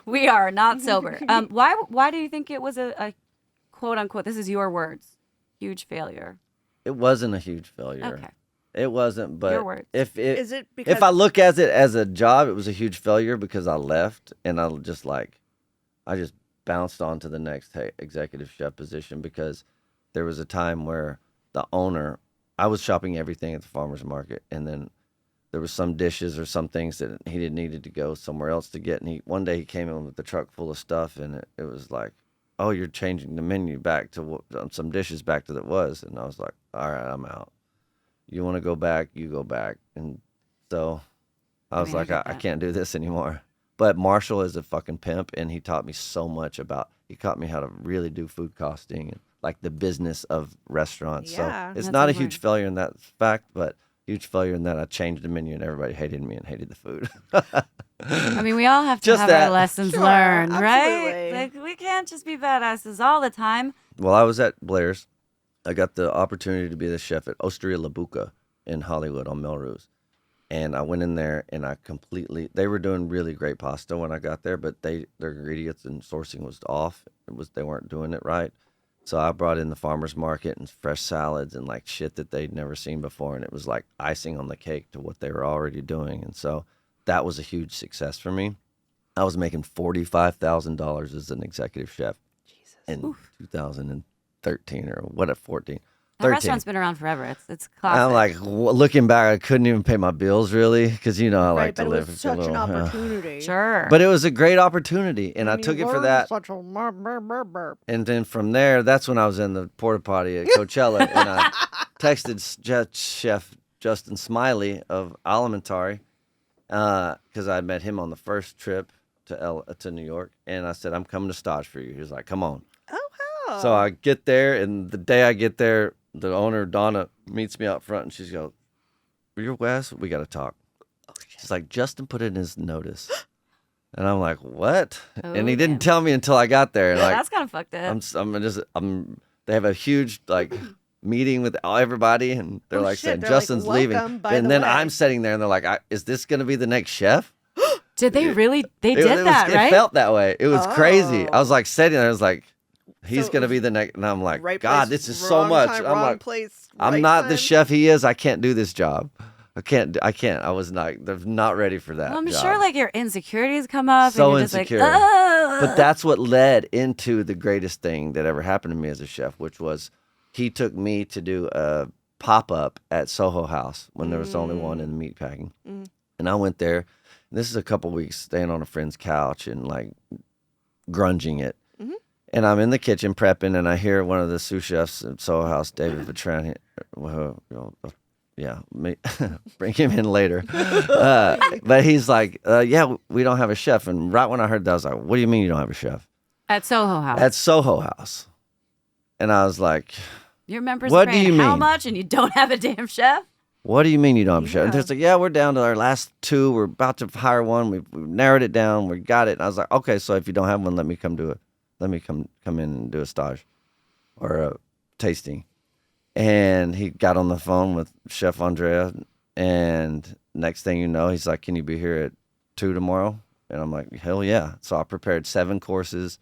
Speaker 1: We are not sober. Why do you think it was a quote unquote, this is your words, huge failure?
Speaker 3: It wasn't a huge failure.
Speaker 1: Okay.
Speaker 3: It wasn't, but
Speaker 1: Your words.
Speaker 2: Is it because...
Speaker 3: if I look at it as a job, it was a huge failure because I left and I just bounced on to the next executive chef position because there was a time where the owner, I was shopping everything at the farmer's market, and then there was some dishes or some things that he needed to go somewhere else to get, and one day he came in with a truck full of stuff, and it was like, oh, you're changing the menu back to some dishes back to that was, and I was like, all right, I'm out. You want to go back, you go back. And so I was like, I can't do this anymore. But Marshall is a fucking pimp, and he taught me so much he taught me how to really do food costing and like the business of restaurants.
Speaker 2: Yeah,
Speaker 3: so it's
Speaker 1: that's
Speaker 3: not a
Speaker 1: important.
Speaker 3: huge failure in that fact, but huge failure in that I changed the menu and everybody hated me and hated the food.
Speaker 1: I mean, we all have to
Speaker 3: Just
Speaker 1: have
Speaker 3: that.
Speaker 1: our lessons
Speaker 2: Sure,
Speaker 1: learned,
Speaker 2: absolutely.
Speaker 1: right? Like we can't just be badasses all the time.
Speaker 3: Well, I was at Blair's. I got the opportunity to be the chef at Osteria La Buca in Hollywood on Melrose. And I went in there and they were doing really great pasta when I got there, but their ingredients and sourcing was off. They weren't doing it right. So I brought in the farmer's market and fresh salads and like shit that they'd never seen before. And it was like icing on the cake to what they were already doing. And so that was a huge success for me. I was making $45,000 as an executive chef in 2013 or 14.
Speaker 1: That
Speaker 3: 13.
Speaker 1: restaurant's been around forever. It's classic.
Speaker 3: I'm like, looking back, I couldn't even pay my bills really because I
Speaker 2: Right,
Speaker 3: like
Speaker 2: but
Speaker 3: to
Speaker 2: it
Speaker 3: live
Speaker 2: was
Speaker 3: a
Speaker 2: such
Speaker 3: little.
Speaker 2: an opportunity.
Speaker 1: Sure.
Speaker 3: But it was a great opportunity, and I
Speaker 2: And
Speaker 3: took
Speaker 2: you
Speaker 3: it for
Speaker 2: learned
Speaker 3: that.
Speaker 2: Such a burp.
Speaker 3: And then from there, that's when I was in the porta potty at Coachella, and I texted Chef Justin Smiley of Alimentari because I met him on the first trip to New York, and I said, I'm coming to Stage for you. He was like, come on.
Speaker 2: Oh,
Speaker 3: So I get there, and the day I get there, the owner, Donna, meets me out front, and she goes, you're Wes? We got to talk. She's like, Justin put in his notice. And I'm like, what? And he
Speaker 1: Oh,
Speaker 3: didn't tell me until I got there. And like,
Speaker 1: that's kind of fucked up.
Speaker 3: they have a huge like meeting with everybody, and they're
Speaker 2: Oh,
Speaker 3: like
Speaker 2: shit.
Speaker 3: saying
Speaker 2: They're like,
Speaker 3: Justin's leaving.
Speaker 2: "Welcome, by
Speaker 3: And
Speaker 2: the
Speaker 3: then
Speaker 2: way."
Speaker 3: I'm sitting there, and they're like, is this going to be the next chef?
Speaker 1: Did they really? They
Speaker 3: It
Speaker 1: did that, right?
Speaker 3: It felt that way. It was crazy. I
Speaker 2: Oh.
Speaker 3: was like sitting there, I was like, he's
Speaker 2: So it
Speaker 3: going to
Speaker 2: was
Speaker 3: be the next. And I'm like,
Speaker 2: right
Speaker 3: God,
Speaker 2: place,
Speaker 3: this is so
Speaker 2: wrong
Speaker 3: much.
Speaker 2: time,
Speaker 3: I'm
Speaker 2: wrong
Speaker 3: like,
Speaker 2: place,
Speaker 3: I'm
Speaker 2: right
Speaker 3: not the
Speaker 2: time.
Speaker 3: chef he is. I can't do this job. I can't. I was not ready for that.
Speaker 1: Well, I'm
Speaker 3: job.
Speaker 1: sure like your insecurities come up.
Speaker 3: So
Speaker 1: and you're just
Speaker 3: insecure.
Speaker 1: Like, "Ugh."
Speaker 3: But that's what led into the greatest thing that ever happened to me as a chef, which was he took me to do a pop-up at Soho House when there was only one in the meat packing. And I went there. And this is a couple weeks staying on a friend's couch and like grunging it. And I'm in the kitchen prepping, and I hear one of the sous chefs at Soho House, David Vetrani, Yeah, bring him in later. But he's like, yeah, we don't have a chef. And right when I heard that, I was like, what do you mean you don't have a chef?
Speaker 1: At Soho House.
Speaker 3: At Soho House. And I was like,
Speaker 1: your members
Speaker 3: what
Speaker 1: are
Speaker 3: do you
Speaker 1: paying how
Speaker 3: mean?
Speaker 1: much and you don't have a damn chef?
Speaker 3: What do you mean you don't have a chef? And
Speaker 2: Yeah.
Speaker 3: they're like, yeah, we're down to our last 2. We're about to hire one. We've narrowed it down. We got it. And I was like, okay, so if you don't have one, let me come do it. Let me come in and do a stage or a tasting. And he got on the phone with Chef Andrea. And next thing you know, he's like, can you be here at 2 tomorrow? And I'm like, hell yeah. So I prepared 7 courses,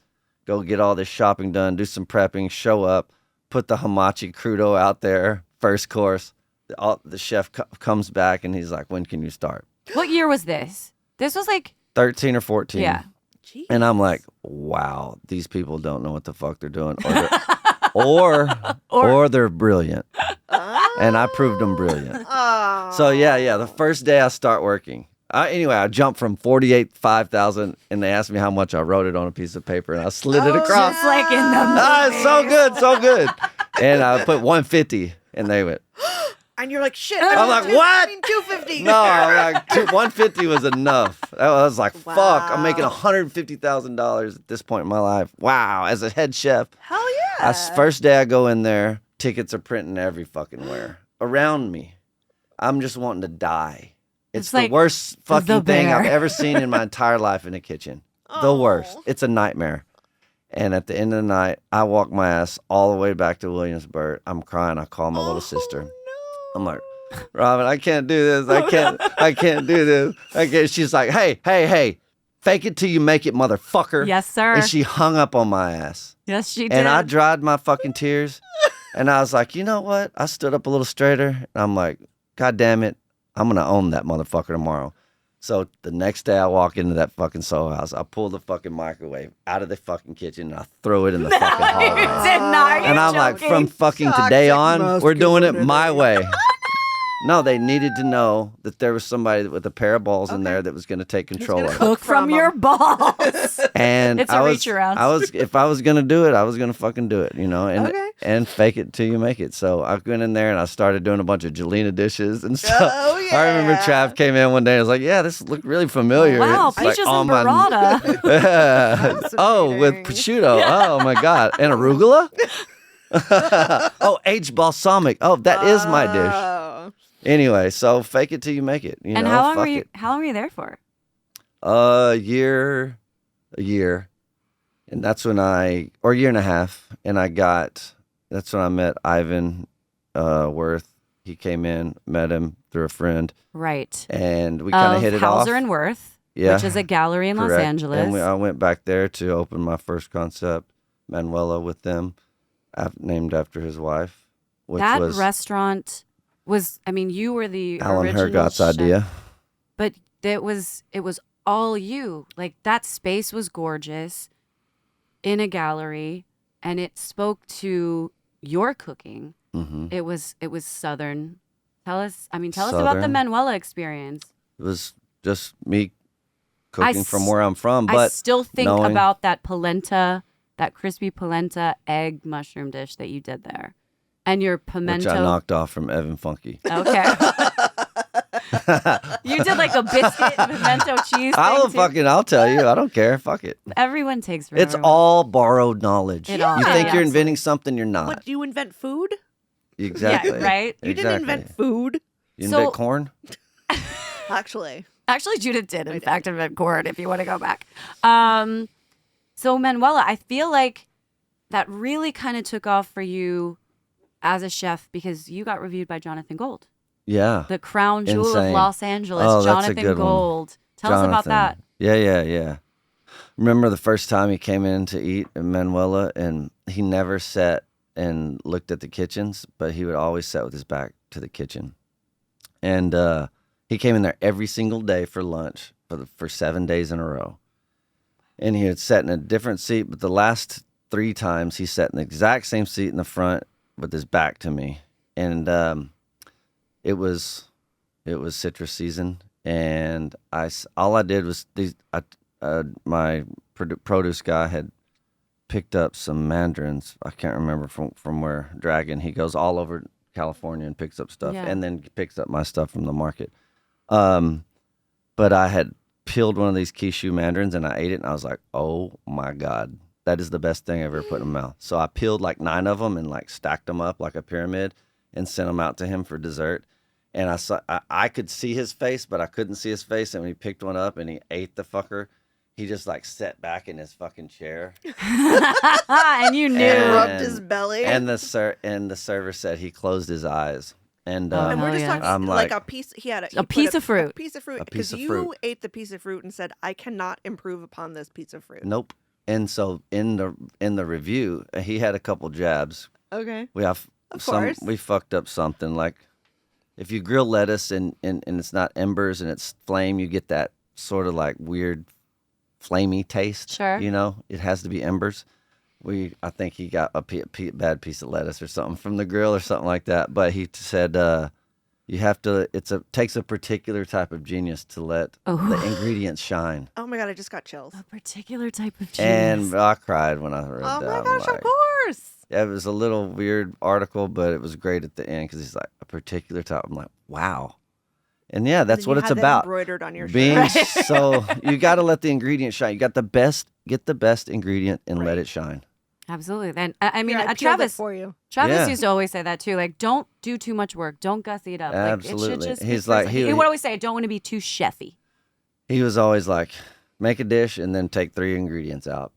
Speaker 3: go get all this shopping done, do some prepping, show up, put the hamachi crudo out there, first course. The chef comes back and he's like, when can you start?
Speaker 1: What year was this? This was like
Speaker 3: 13 or 14.
Speaker 1: Yeah.
Speaker 2: Jeez.
Speaker 3: And I'm like, wow, these people don't know what the fuck they're doing. Or they're brilliant. And I proved them brilliant.
Speaker 2: Oh.
Speaker 3: So yeah, the first day I start working. Anyway, I jumped from 5,000 and they asked me how much. I wrote it on a piece of paper and I slid it across.
Speaker 1: just like in the
Speaker 3: It's so good, so good. And I put 150 and they went,
Speaker 2: And you're like, shit.
Speaker 3: I'm like, what?
Speaker 2: 250.
Speaker 3: no, I'm like 150 was enough. I was like, fuck, I'm making
Speaker 2: Wow.
Speaker 3: $150,000 at this point in my life. Wow, as a head chef.
Speaker 2: Hell yeah.
Speaker 3: First day I go in there, tickets are printing every fucking where around me. I'm just wanting to die. It's the
Speaker 1: like
Speaker 3: worst fucking
Speaker 1: the
Speaker 3: thing I've
Speaker 1: bear.
Speaker 3: ever seen in my entire life in a kitchen. The worst. It's a nightmare. And at the end of the night, I walk my ass all the way back to Williamsburg. I'm crying. I call my little sister.
Speaker 2: No.
Speaker 3: I'm like, Robin, I can't do this. I can't do this. I can't. She's like, hey, fake it till you make it, motherfucker.
Speaker 1: Yes, sir.
Speaker 3: And she hung up on my ass.
Speaker 1: Yes, she did.
Speaker 3: And I dried my fucking tears. And I was like, you know what? I stood up a little straighter. And I'm like, God damn it. I'm going to own that motherfucker tomorrow. So the next day I walk into that fucking Soho House. I pull the fucking microwave out of the fucking kitchen and I throw it in the fucking hallway.
Speaker 1: did not. Are you
Speaker 3: And I'm like,
Speaker 1: joking?
Speaker 3: from fucking today on, we're doing it my way. No, they needed to know that there was somebody with a pair of balls in there that was going to take control of it.
Speaker 1: cook from your balls.
Speaker 3: And
Speaker 1: It's a reach around.
Speaker 3: if I was going to do it, I was going to fucking do it, you know,
Speaker 2: Okay.
Speaker 3: and fake it till you make it. So I went in there and I started doing a bunch of Jelena dishes and stuff.
Speaker 2: Oh, yeah.
Speaker 3: I remember Trav came in one day and was like, yeah, this looked really familiar.
Speaker 1: Wow,
Speaker 3: It's like
Speaker 1: peaches
Speaker 3: on
Speaker 1: and
Speaker 3: my-
Speaker 1: burrata.
Speaker 3: Oh, with
Speaker 2: Fascinating.
Speaker 3: prosciutto. Oh my God. And arugula? Oh, aged balsamic. Oh, that is my dish.
Speaker 2: Oh.
Speaker 3: Anyway, so fake it till you make it. You
Speaker 1: And
Speaker 3: know,
Speaker 1: how long
Speaker 3: fuck
Speaker 1: were you?
Speaker 3: it.
Speaker 1: How long were you there for?
Speaker 3: A year, and that's when or a year and a half, and that's when I met Ivan Worth. He came in, met him through a friend,
Speaker 1: Right.
Speaker 3: and we kind of hit it off.
Speaker 1: Hauser and Worth,
Speaker 3: Yeah,
Speaker 1: which is a gallery in Los
Speaker 3: correct.
Speaker 1: Angeles.
Speaker 3: And I went back there to open my first concept, Manuela, with them, named after his wife, which
Speaker 1: that
Speaker 3: was
Speaker 1: restaurant was. I mean, you were the
Speaker 3: Alan
Speaker 1: original
Speaker 3: Hergott's
Speaker 1: chef,
Speaker 3: idea.
Speaker 1: but it was all you. Like that space was gorgeous in a gallery, and it spoke to your cooking.
Speaker 3: Hmm.
Speaker 1: It was Southern. Tell us about the
Speaker 3: Southern.
Speaker 1: Manuela experience.
Speaker 3: It was just me cooking
Speaker 1: s-
Speaker 3: from where I'm from,
Speaker 1: I
Speaker 3: but
Speaker 1: still think
Speaker 3: knowing-
Speaker 1: about that polenta, that crispy polenta egg mushroom dish that you did there, and your
Speaker 3: which
Speaker 1: pimento.
Speaker 3: I knocked off from Evan Funky.
Speaker 1: Okay. You did like a biscuit and pimento cheese thing.
Speaker 3: I'll tell you. I don't care. Fuck it.
Speaker 1: Everyone takes
Speaker 3: It's
Speaker 1: forever.
Speaker 3: all borrowed knowledge.
Speaker 1: It all
Speaker 3: You
Speaker 1: is.
Speaker 3: think you're
Speaker 1: Yeah.
Speaker 3: inventing something, you're not.
Speaker 2: What, do you invent food?
Speaker 3: Exactly.
Speaker 1: Yeah, right?
Speaker 2: You didn't invent food.
Speaker 3: You
Speaker 1: So-
Speaker 3: invent corn?
Speaker 2: Actually.
Speaker 1: Actually, Judith did, in fact, invent corn, if you want to go back. So, Manuela, I feel like that really kind of took off for you as a chef because you got reviewed by Jonathan Gold,
Speaker 3: Yeah.
Speaker 1: the crown jewel of
Speaker 3: Insane.
Speaker 1: Los Angeles,
Speaker 3: Oh, that's a
Speaker 1: Jonathan
Speaker 3: good one.
Speaker 1: Gold. Tell us about that.
Speaker 3: Yeah. Remember the first time he came in to eat in Manuela, and he never sat and looked at the kitchens, but he would always sit with his back to the kitchen. And he came in there every single day for lunch for 7 days in a row. And he had sat in a different seat, but the last 3 times he sat in the exact same seat in the front with his back to me. And it was citrus season, and all I did was my produce guy had picked up some mandarins. I can't remember from where. Dragon. He goes all over California and picks up stuff,
Speaker 1: Yeah.
Speaker 3: and then picks up my stuff from the market. But I had peeled one of these Kishu mandarins and I ate it, and I was like, oh my God, that is the best thing I ever put in my mouth. So I peeled like 9 of them and like stacked them up like a pyramid and sent them out to him for dessert. And I could see his face, but I couldn't see his face. And when he picked one up and he ate the fucker, he just like sat back in his fucking chair.
Speaker 1: And you knew.
Speaker 2: And rubbed his belly.
Speaker 3: And the server said he closed his eyes. And
Speaker 2: And we're
Speaker 1: hell
Speaker 2: just
Speaker 1: yes.
Speaker 2: talking
Speaker 3: I'm
Speaker 2: like
Speaker 3: like-
Speaker 2: a piece. He had
Speaker 1: A piece of fruit.
Speaker 2: A piece of fruit.
Speaker 3: A piece
Speaker 2: Because
Speaker 3: of
Speaker 2: you
Speaker 3: fruit.
Speaker 2: ate the piece of fruit and said, "I cannot improve upon this piece of fruit."
Speaker 3: nope. And so in the review, he had a couple jabs.
Speaker 2: Okay.
Speaker 3: We have
Speaker 2: Of course.
Speaker 3: we fucked up something. Like if you grill lettuce and it's not embers and it's flame, you get that sort of like weird flamey taste.
Speaker 1: Sure.
Speaker 3: You know, it has to be embers. I think he got a bad piece of lettuce or something from the grill or something like that. But he said you have to. Takes a particular type of genius to let the ingredients shine.
Speaker 2: Oh my God, I just got chills.
Speaker 1: A particular type of genius.
Speaker 3: And I cried when I read
Speaker 2: Oh
Speaker 3: that.
Speaker 2: my
Speaker 3: I'm
Speaker 2: gosh,
Speaker 3: like,
Speaker 2: of course.
Speaker 3: yeah, it was a little weird article, but it was great at the end because he's like a particular type. I'm like, wow. And yeah, that's
Speaker 2: Then
Speaker 3: what
Speaker 2: you
Speaker 3: it's
Speaker 2: had that
Speaker 3: about.
Speaker 2: embroidered on your
Speaker 3: Being
Speaker 2: shirt.
Speaker 3: so you got to let the ingredient shine. You got get the best ingredient and let
Speaker 2: Right.
Speaker 3: it shine.
Speaker 1: Absolutely. Then I mean,
Speaker 2: Here, I peeled it
Speaker 1: Travis
Speaker 2: for you.
Speaker 3: Yeah.
Speaker 1: used to always say that too. Like, don't do too much work. Don't gussy it up. Like, it
Speaker 3: Absolutely.
Speaker 1: should just.
Speaker 3: He's
Speaker 1: be
Speaker 3: like-
Speaker 1: he would always say, I don't want to be too chefy.
Speaker 3: He was always like, make a dish and then take 3 ingredients out.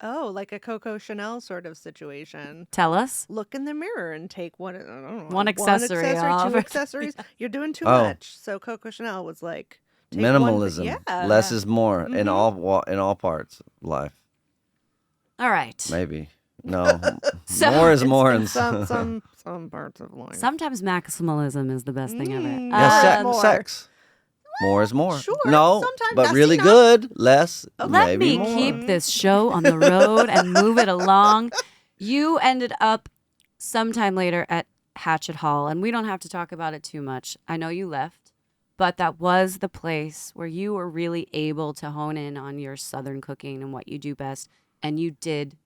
Speaker 2: Oh, like a Coco Chanel sort of situation.
Speaker 1: Tell us.
Speaker 2: Look in the mirror and take one. I don't know,
Speaker 1: One accessory off.
Speaker 2: 2 accessories. You're doing too
Speaker 3: Oh.
Speaker 2: much. So Coco Chanel was like take
Speaker 3: Minimalism.
Speaker 2: One, yeah.
Speaker 3: Less is more in
Speaker 2: Mhm.
Speaker 3: all parts of life.
Speaker 1: All right.
Speaker 3: Maybe. No.
Speaker 1: So-
Speaker 3: more is more.
Speaker 2: in
Speaker 3: And
Speaker 2: some parts of life.
Speaker 1: Sometimes maximalism is the best thing ever.
Speaker 2: Mm.
Speaker 3: yeah,
Speaker 2: More.
Speaker 3: sex. More is more.
Speaker 2: Sure,
Speaker 3: No,
Speaker 2: sometimes
Speaker 3: but
Speaker 2: that's
Speaker 3: really
Speaker 2: enough.
Speaker 3: good. Less.
Speaker 1: Let
Speaker 3: maybe
Speaker 1: me
Speaker 3: more.
Speaker 1: keep this show on the road and move it along. You ended up sometime later at Hatchet Hall, and we don't have to talk about it too much. I know you left, but that was the place where you were really able to hone in on your Southern cooking and what you do best. And you did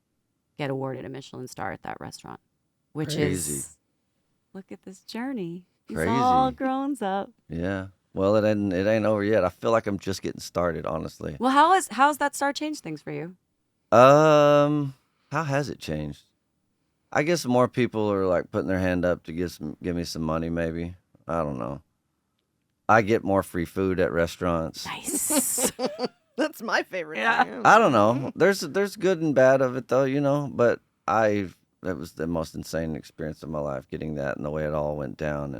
Speaker 1: get awarded a Michelin Star at that restaurant, which
Speaker 3: Crazy.
Speaker 1: is, look at this journey. He's
Speaker 3: Crazy.
Speaker 1: all grown up.
Speaker 3: Yeah. Well, it ain't over yet. I feel like I'm just getting started, honestly.
Speaker 1: Well, how's that star changed things for you?
Speaker 3: How has it changed? I guess more people are like putting their hand up to give me some money. Maybe I don't know. I get more free food at restaurants.
Speaker 1: Nice.
Speaker 2: That's my favorite
Speaker 1: Yeah.
Speaker 2: thing.
Speaker 3: I don't know. There's good and bad of it though, you know. But that was the most insane experience of my life, getting that and the way it all went down.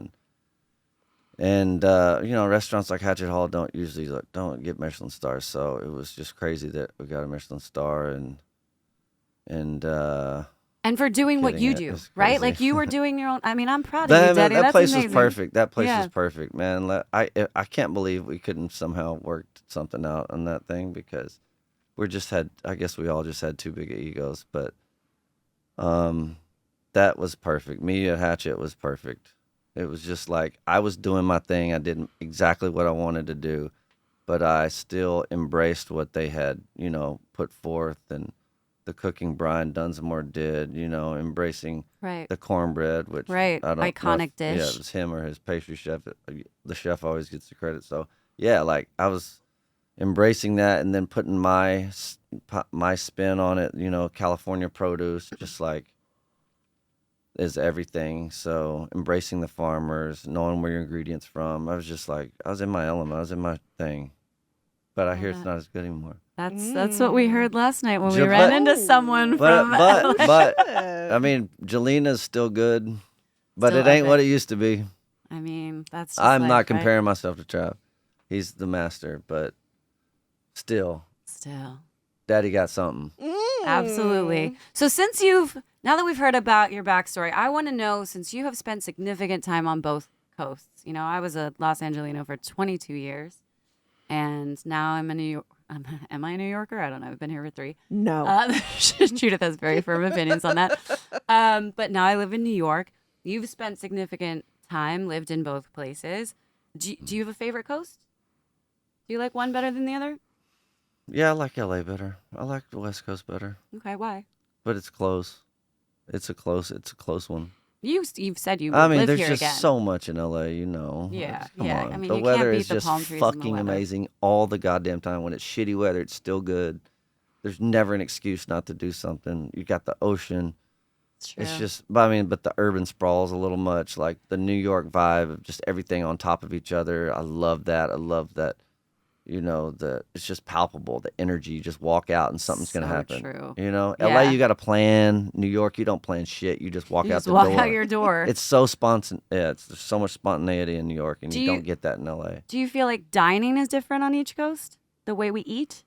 Speaker 3: And you know, restaurants like Hatchet Hall don't get Michelin stars, so it was just crazy that we got a Michelin star and
Speaker 1: And for doing what
Speaker 3: Getting
Speaker 1: you
Speaker 3: it
Speaker 1: do,
Speaker 3: is
Speaker 1: right?
Speaker 3: crazy.
Speaker 1: Like you were doing your own. I mean, I'm proud of you,
Speaker 3: that,
Speaker 1: Daddy.
Speaker 3: that
Speaker 1: That's
Speaker 3: place
Speaker 1: amazing.
Speaker 3: was perfect. That place
Speaker 1: Yeah.
Speaker 3: was perfect, man. I can't believe we couldn't somehow work something out on that thing because I guess we all just had too big of egos, but that was perfect. Me at Hatchet was perfect. It was just like I was doing my thing. I did exactly what I wanted to do, but I still embraced what they had, you know, put forth, and the cooking Brian Dunsmore did, you know, embracing
Speaker 1: Right.
Speaker 3: the cornbread, which
Speaker 1: Right.
Speaker 3: I don't know
Speaker 1: Iconic dish.
Speaker 3: Yeah, it was him or his pastry chef. The chef always gets the credit. So yeah, like I was embracing that and then putting my spin on it. You know, California produce, just like is everything. So embracing the farmers, knowing where your ingredients from. I was just like, I was in my element. I was in my thing. But I hear it's not as good anymore.
Speaker 1: That's what we heard last night when we
Speaker 3: Ja-
Speaker 1: ran
Speaker 3: but-
Speaker 1: into someone
Speaker 3: But
Speaker 1: from.
Speaker 3: but
Speaker 2: Good.
Speaker 3: I mean, Jelina's still good, but
Speaker 1: Still
Speaker 3: it ain't what
Speaker 1: epic.
Speaker 3: it used to be.
Speaker 1: I mean, that's. Just
Speaker 3: I'm
Speaker 1: life,
Speaker 3: not
Speaker 1: right?
Speaker 3: comparing myself to Trav. He's the master, but still,
Speaker 1: Still.
Speaker 3: Daddy got something.
Speaker 1: Absolutely. So now that we've heard about your backstory, I want to know, since you have spent significant time on both coasts. You know, I was a Los Angelino for 22 years, and now I'm a New York. Am I a New Yorker? I don't know. I've been here for 3.
Speaker 2: No.
Speaker 1: Judith has very firm opinions on that. But now I live in New York. You've spent significant time, lived in both places. Do you have a favorite coast? Do you like one better than the other?
Speaker 3: Yeah, I like LA better. I like the West Coast better,
Speaker 1: Okay, why?
Speaker 3: but it's close. It's a close one.
Speaker 1: You've said you would
Speaker 3: I mean,
Speaker 1: live
Speaker 3: there's
Speaker 1: here
Speaker 3: just
Speaker 1: again.
Speaker 3: so much in LA, you know.
Speaker 1: Yeah,
Speaker 3: Come
Speaker 1: yeah.
Speaker 3: on.
Speaker 1: I mean,
Speaker 3: the
Speaker 1: you
Speaker 3: weather
Speaker 1: can't beat
Speaker 3: is
Speaker 1: the
Speaker 3: just
Speaker 1: palm trees and the
Speaker 3: fucking
Speaker 1: weather.
Speaker 3: amazing all the goddamn time. When it's shitty weather, it's still good. There's never an excuse not to do something. You got the ocean.
Speaker 1: It's true.
Speaker 3: It's just, but the urban sprawl is a little much. Like the New York vibe of just everything on top of each other. I love that. I love that. You know, it's just palpable. The energy. You just walk out and something's gonna
Speaker 1: So
Speaker 3: happen.
Speaker 1: true.
Speaker 3: You know,
Speaker 1: Yeah.
Speaker 3: LA, you got to plan. New York, you don't plan shit. You just walk
Speaker 1: You
Speaker 3: out
Speaker 1: just
Speaker 3: the
Speaker 1: walk
Speaker 3: door.
Speaker 1: out your door.
Speaker 3: It's so spontaneous. Yeah, there's so much spontaneity in New York, and
Speaker 1: Do
Speaker 3: you
Speaker 1: you-
Speaker 3: don't get that in LA.
Speaker 1: Do you feel like dining is different on each coast? The way we eat?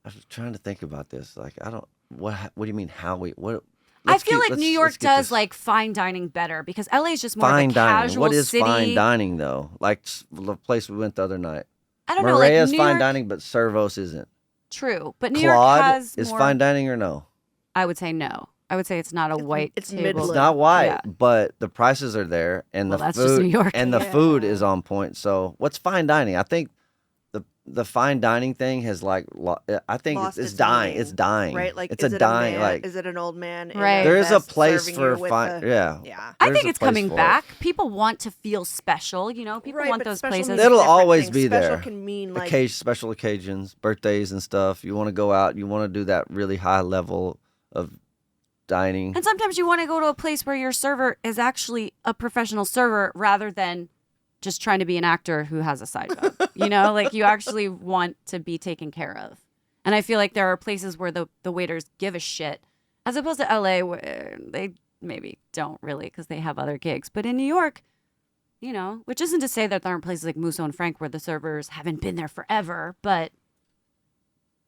Speaker 3: I was trying to think about this. Like, I don't. What do you mean? How we? What?
Speaker 1: I feel like
Speaker 3: let's-
Speaker 1: New
Speaker 3: let's
Speaker 1: York
Speaker 3: get
Speaker 1: does
Speaker 3: this-
Speaker 1: like fine dining better because LA is just more
Speaker 3: fine
Speaker 1: of a
Speaker 3: dining.
Speaker 1: casual
Speaker 3: What is
Speaker 1: city.
Speaker 3: fine dining though? Like the place we went the other night.
Speaker 1: I don't know. Like
Speaker 3: Maria's
Speaker 1: New
Speaker 3: fine
Speaker 1: York,
Speaker 3: dining, but Servos isn't.
Speaker 1: True, but New York
Speaker 3: Claude
Speaker 1: has
Speaker 3: is
Speaker 1: more.
Speaker 3: fine dining or no?
Speaker 1: I would say no. I would say it's not a white
Speaker 2: it's
Speaker 1: table.
Speaker 2: Midland.
Speaker 3: It's not white,
Speaker 1: Yeah.
Speaker 3: but the prices are there, and
Speaker 1: Well,
Speaker 3: the
Speaker 1: that's
Speaker 3: food
Speaker 1: just New York.
Speaker 3: and the
Speaker 2: Yeah.
Speaker 3: food is on point. So, what's fine dining? I think the fine dining thing has like I think
Speaker 2: Lost
Speaker 3: it's
Speaker 2: its
Speaker 3: dying.
Speaker 2: meaning,
Speaker 3: It's dying.
Speaker 2: right? Like,
Speaker 3: it's
Speaker 2: is
Speaker 3: a
Speaker 2: it
Speaker 3: dying.
Speaker 2: man,
Speaker 3: Like
Speaker 2: is it an old man? in
Speaker 1: Right.
Speaker 3: there is a
Speaker 2: vest
Speaker 3: place
Speaker 2: serving
Speaker 3: for
Speaker 2: you with
Speaker 3: fine.
Speaker 2: the-
Speaker 3: Yeah.
Speaker 2: Yeah.
Speaker 1: I
Speaker 3: There's
Speaker 1: think
Speaker 3: a
Speaker 1: it's
Speaker 3: place
Speaker 1: coming
Speaker 3: for it.
Speaker 1: back. People want to feel special. You know, people
Speaker 2: Right,
Speaker 1: want
Speaker 2: but
Speaker 1: those
Speaker 2: special
Speaker 1: places.
Speaker 2: means
Speaker 3: It'll
Speaker 2: different
Speaker 3: always
Speaker 2: things.
Speaker 3: be
Speaker 2: Special
Speaker 3: there.
Speaker 2: can mean like
Speaker 3: Special occasions, birthdays and stuff. You want to go out. You want to do that really high level of dining.
Speaker 1: And sometimes you want to go to a place where your server is actually a professional server rather than just trying to be an actor who has a side job. You know, like you actually want to be taken care of. And I feel like there are places where the waiters give a shit, as opposed to LA where they maybe don't really because they have other gigs. But in New York, you know, which isn't to say that there aren't places like Musso and Frank where the servers haven't been there forever, but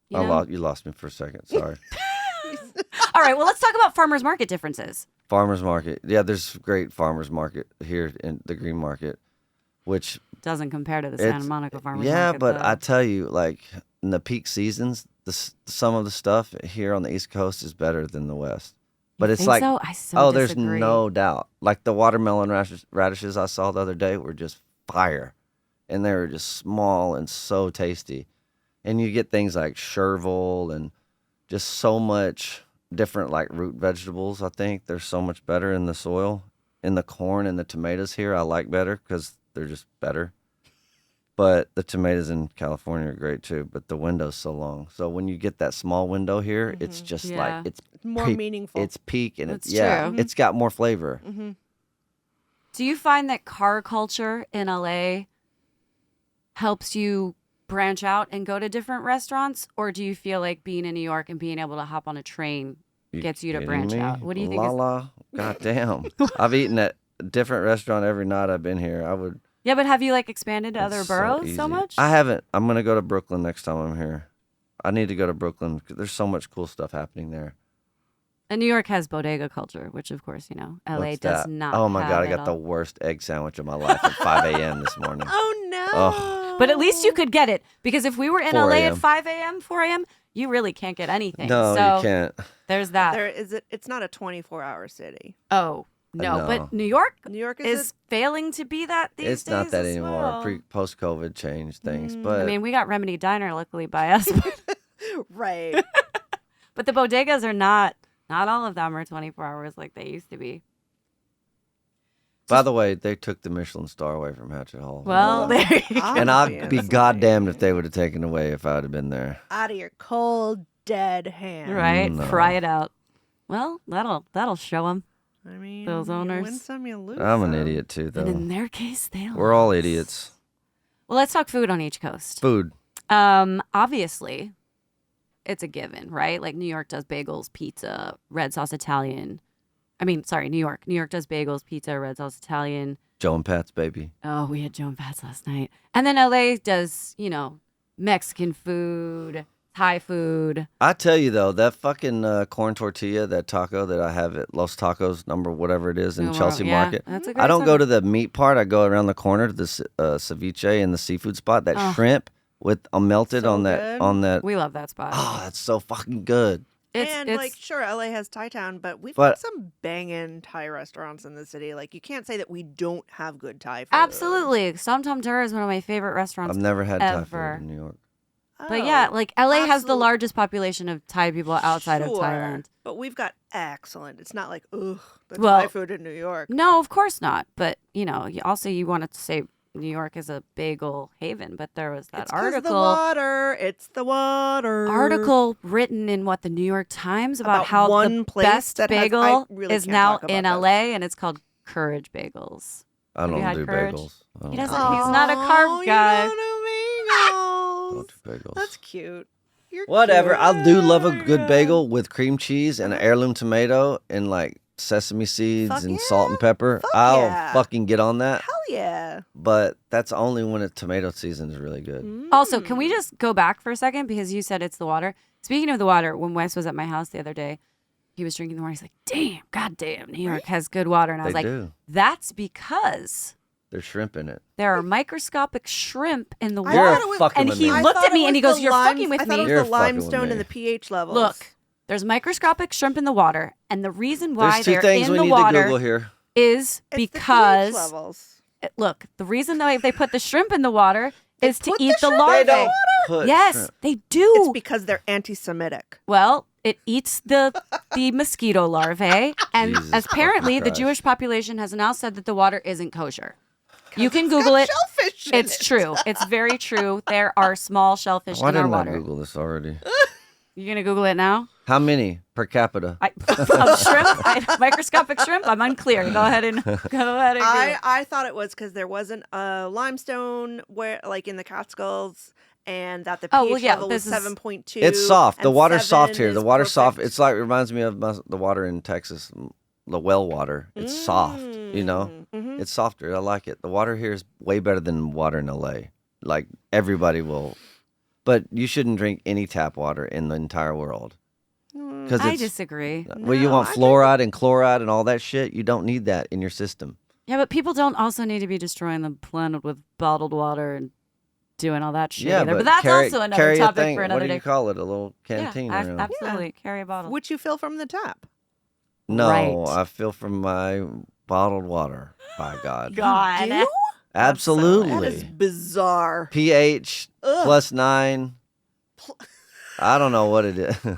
Speaker 1: you know.
Speaker 3: You lost me for a second. Sorry.
Speaker 1: All right, well, let's talk about farmers market differences.
Speaker 3: Farmers market. Yeah, there's great farmers market here in the Green Market, which
Speaker 1: Doesn't compare to the Santa
Speaker 3: It's-
Speaker 1: Monica farmers
Speaker 3: yeah,
Speaker 1: market.
Speaker 3: but
Speaker 1: though.
Speaker 3: I tell you, like in the peak seasons, some of the stuff here on the East Coast is better than the West. But it's
Speaker 1: think
Speaker 3: like,
Speaker 1: so? I so
Speaker 3: there's
Speaker 1: disagree.
Speaker 3: no doubt. Like the watermelon radishes I saw the other day were just fire, and they were just small and so tasty. And you get things like chervil and just so much different like root vegetables. I think they're so much better in the soil. In the corn and the tomatoes here, I like better because they're just better. But the tomatoes in California are great too. But the window's so long, so when you get that small window here, it's just
Speaker 1: Yeah.
Speaker 3: like it's
Speaker 2: more
Speaker 3: peak-
Speaker 2: meaningful.
Speaker 3: It's peak and
Speaker 1: That's
Speaker 3: it's yeah,
Speaker 1: true.
Speaker 3: it's got more flavor.
Speaker 2: Mm-hmm.
Speaker 1: Do you find that car culture in LA helps you branch out and go to different restaurants? Or do you feel like being in New York and being able to hop on a train gets you to
Speaker 3: kidding
Speaker 1: branch
Speaker 3: me?
Speaker 1: out? What do you think
Speaker 3: La
Speaker 1: is-
Speaker 3: la, goddamn! I've eaten at a different restaurant every night I've been here. I would.
Speaker 1: Yeah, but have you like expanded to other
Speaker 3: It's
Speaker 1: boroughs
Speaker 3: easy.
Speaker 1: so much?
Speaker 3: I haven't. I'm gonna go to Brooklyn next time I'm here. I need to go to Brooklyn 'cause there's so much cool stuff happening there.
Speaker 1: And New York has bodega culture, which of course, you know, LA
Speaker 3: What's
Speaker 1: does
Speaker 3: that?
Speaker 1: not.
Speaker 3: Oh my
Speaker 1: have
Speaker 3: god! I
Speaker 1: it
Speaker 3: got the
Speaker 1: all.
Speaker 3: worst egg sandwich of my life at 5 a.m. this morning.
Speaker 2: Oh no!
Speaker 3: Ugh.
Speaker 1: But at least you could get it because if we were in
Speaker 3: 4
Speaker 1: LA
Speaker 3: a.m.
Speaker 1: at 5 a.m., 4 a.m., you really can't get anything.
Speaker 3: No,
Speaker 1: so
Speaker 3: you can't.
Speaker 1: there's that.
Speaker 2: There is it. It's not a 24-hour city.
Speaker 1: Oh, no.
Speaker 3: No.
Speaker 1: But New York
Speaker 2: New York
Speaker 1: is failing to be that these
Speaker 3: It's
Speaker 1: days.
Speaker 3: not that
Speaker 1: as
Speaker 3: anymore.
Speaker 1: well.
Speaker 3: Post COVID changed things,
Speaker 2: Mm.
Speaker 3: but
Speaker 1: I mean, we got Remedy Diner luckily by us,
Speaker 2: right.
Speaker 1: but the bodegas are not all of them are 24 hours like they used to be.
Speaker 3: by the way, they took the Michelin Star away from Hatchet Hall.
Speaker 1: Well, there you go.
Speaker 3: and I'd be
Speaker 2: Obviously.
Speaker 3: goddamned if they would have taken it away if I would have been there.
Speaker 2: Out of your cold dead hand.
Speaker 1: Right?
Speaker 3: No.
Speaker 1: Fry it out. Well, that'll show them.
Speaker 2: I mean,
Speaker 1: Those
Speaker 2: You
Speaker 1: owners.
Speaker 2: win some, you lose
Speaker 3: I'm an
Speaker 2: some.
Speaker 3: idiot too,
Speaker 1: And in
Speaker 3: though.
Speaker 1: their case, they
Speaker 3: We're all
Speaker 1: lost.
Speaker 3: idiots.
Speaker 1: Well, let's talk food on each coast.
Speaker 3: Food.
Speaker 1: Obviously, it's a given, right? Like New York does bagels, pizza, red sauce Italian. I mean, sorry, New York. New York does bagels, pizza, red sauce Italian.
Speaker 3: Joe and Pat's, baby.
Speaker 1: Oh, we had Joe and Pat's last night. And then LA does, you know, Mexican food, Thai food.
Speaker 3: I tell you though, that fucking corn tortilla, that taco that I have at Los Tacos, number whatever it is in Chelsea
Speaker 1: Yeah,
Speaker 3: Market.
Speaker 1: that's a great
Speaker 3: I don't
Speaker 1: taco.
Speaker 3: go to the meat part. I go around the corner to the ceviche and the seafood spot. That
Speaker 1: Oh.
Speaker 3: shrimp with melted
Speaker 2: So
Speaker 3: on that
Speaker 2: good.
Speaker 3: on that.
Speaker 1: We love that spot.
Speaker 3: Oh, that's so fucking good.
Speaker 2: And like, sure, LA has Thai Town, but we've
Speaker 3: But-
Speaker 2: got some banging Thai restaurants in the city. Like, you can't say that we don't have good Thai food.
Speaker 1: absolutely. Som Tom Tur is one of my favorite restaurants.
Speaker 3: I've never had Thai
Speaker 1: ever.
Speaker 3: food in New York.
Speaker 1: But yeah,
Speaker 2: Oh,
Speaker 1: like LA has the
Speaker 2: absolute-
Speaker 1: largest population of Thai people outside of
Speaker 2: Sure,
Speaker 1: Thailand.
Speaker 2: But we've got excellent. It's not like, ugh, the
Speaker 1: Well,
Speaker 2: Thai food in New York.
Speaker 1: No, of course not. But, you wanted to say New York is a bagel haven, but there was that
Speaker 2: It's 'cause of the
Speaker 1: article
Speaker 2: water. It's the water.
Speaker 1: written in the New York Times about
Speaker 2: About
Speaker 1: how
Speaker 2: one
Speaker 1: the
Speaker 2: place
Speaker 1: best
Speaker 2: that has- I
Speaker 1: bagel
Speaker 2: really
Speaker 1: is
Speaker 2: can't
Speaker 1: now
Speaker 2: talk about
Speaker 1: in
Speaker 2: this.
Speaker 1: LA, and it's called Courage Bagels.
Speaker 3: I
Speaker 1: Have you
Speaker 3: don't
Speaker 1: had
Speaker 3: do
Speaker 1: Courage?
Speaker 3: bagels. I
Speaker 1: He
Speaker 3: don't
Speaker 1: doesn't.
Speaker 3: do
Speaker 1: He's not a carb
Speaker 2: You
Speaker 1: guy.
Speaker 2: don't do bagels.
Speaker 3: Don't do bagels.
Speaker 2: That's cute. You're
Speaker 3: Whatever.
Speaker 2: cute.
Speaker 3: I do love a good bagel with cream cheese and an heirloom tomato and like sesame seeds
Speaker 2: Fuck
Speaker 3: and
Speaker 2: yeah.
Speaker 3: salt and pepper.
Speaker 2: Fuck
Speaker 3: I'll
Speaker 2: yeah.
Speaker 3: fucking get on that.
Speaker 2: Hell yeah.
Speaker 3: But that's only when it's tomato season is really good.
Speaker 1: Also, can we just go back for a second because you said it's the water? Speaking of the water, when Wes was at my house the other day, he was drinking the water. He's like, "Damn, goddamn, New York has good water." And I was
Speaker 3: They
Speaker 1: like,
Speaker 3: do.
Speaker 1: "That's because
Speaker 3: There's shrimp in it.
Speaker 1: there are microscopic shrimp in the
Speaker 2: I
Speaker 3: You're
Speaker 1: water."
Speaker 2: thought it was-
Speaker 3: fucking
Speaker 1: and
Speaker 3: with
Speaker 1: he
Speaker 3: me.
Speaker 2: I
Speaker 1: looked
Speaker 2: thought
Speaker 1: at me
Speaker 2: it
Speaker 1: and he
Speaker 2: was
Speaker 1: goes,
Speaker 2: the
Speaker 1: "You're fucking with
Speaker 2: I thought
Speaker 1: me."
Speaker 2: it
Speaker 3: You're
Speaker 2: was the
Speaker 3: fucking with
Speaker 2: limestone
Speaker 3: me.
Speaker 2: and the pH levels.
Speaker 1: Look, there's microscopic shrimp in the water, and the reason why
Speaker 3: There's two
Speaker 1: they're
Speaker 3: things
Speaker 1: in
Speaker 3: we
Speaker 1: the
Speaker 3: need to Google
Speaker 1: water
Speaker 3: here.
Speaker 1: is
Speaker 2: It's the pH
Speaker 1: because
Speaker 2: levels.
Speaker 1: look, the reason that they put the shrimp in the water is to
Speaker 2: put
Speaker 1: eat
Speaker 2: the
Speaker 1: the
Speaker 2: shrimp in
Speaker 1: larvae.
Speaker 2: the water?
Speaker 3: Put
Speaker 1: Yes,
Speaker 3: shrimp.
Speaker 1: they
Speaker 2: It's
Speaker 1: do.
Speaker 2: because they're anti-Semitic.
Speaker 1: Well, it eats the mosquito larvae, and
Speaker 3: Jesus
Speaker 1: apparently
Speaker 3: fucking
Speaker 1: the
Speaker 3: Christ.
Speaker 1: Jewish population has now said that the water isn't kosher. You can
Speaker 2: It's got
Speaker 1: Google it.
Speaker 2: shellfish in
Speaker 1: It's
Speaker 2: it.
Speaker 1: true. It's very true. There are small shellfish
Speaker 3: Why
Speaker 1: in our
Speaker 3: didn't I
Speaker 1: water.
Speaker 3: Google this already?
Speaker 1: You gonna Google it now?
Speaker 3: How many per capita?
Speaker 1: Of shrimp, microscopic shrimp. I'm unclear. Go ahead and Google it.
Speaker 2: I thought it was because there wasn't a limestone where, like in the Catskills, and that the pH
Speaker 1: Oh, well, yeah,
Speaker 2: level was
Speaker 1: this is-
Speaker 2: 7.2.
Speaker 3: It's soft. The
Speaker 2: and
Speaker 3: water's soft
Speaker 2: 7
Speaker 3: here.
Speaker 2: is
Speaker 3: The water's soft.
Speaker 2: perfect.
Speaker 3: It's like reminds me of the water in Texas, the well water. It's soft. You know,
Speaker 2: Mhm.
Speaker 3: it's softer. I like it. The water here is way better than water in LA. Like everybody will, but you shouldn't drink any tap water in the entire world because
Speaker 1: I disagree.
Speaker 3: well, you
Speaker 2: No,
Speaker 3: want
Speaker 2: I
Speaker 3: fluoride and chloride and all that shit. You don't need that in your system.
Speaker 1: Yeah, but people don't also need to be destroying the planet with bottled water and doing all that shit either. But that's
Speaker 3: carry,
Speaker 1: also another
Speaker 3: carry a
Speaker 1: topic
Speaker 3: thing.
Speaker 1: for another
Speaker 3: What do
Speaker 1: day.
Speaker 3: you call it? A little canteen.
Speaker 1: Yeah,
Speaker 3: or no?
Speaker 1: absolutely. Carry a bottle.
Speaker 2: Which you fill from the tap.
Speaker 3: No,
Speaker 1: Right.
Speaker 3: I feel from my bottled water. By God,
Speaker 1: God.
Speaker 2: Do?
Speaker 3: absolutely.
Speaker 2: That is bizarre.
Speaker 3: pH
Speaker 2: Ugh.
Speaker 3: +9. I don't know what it is.
Speaker 2: I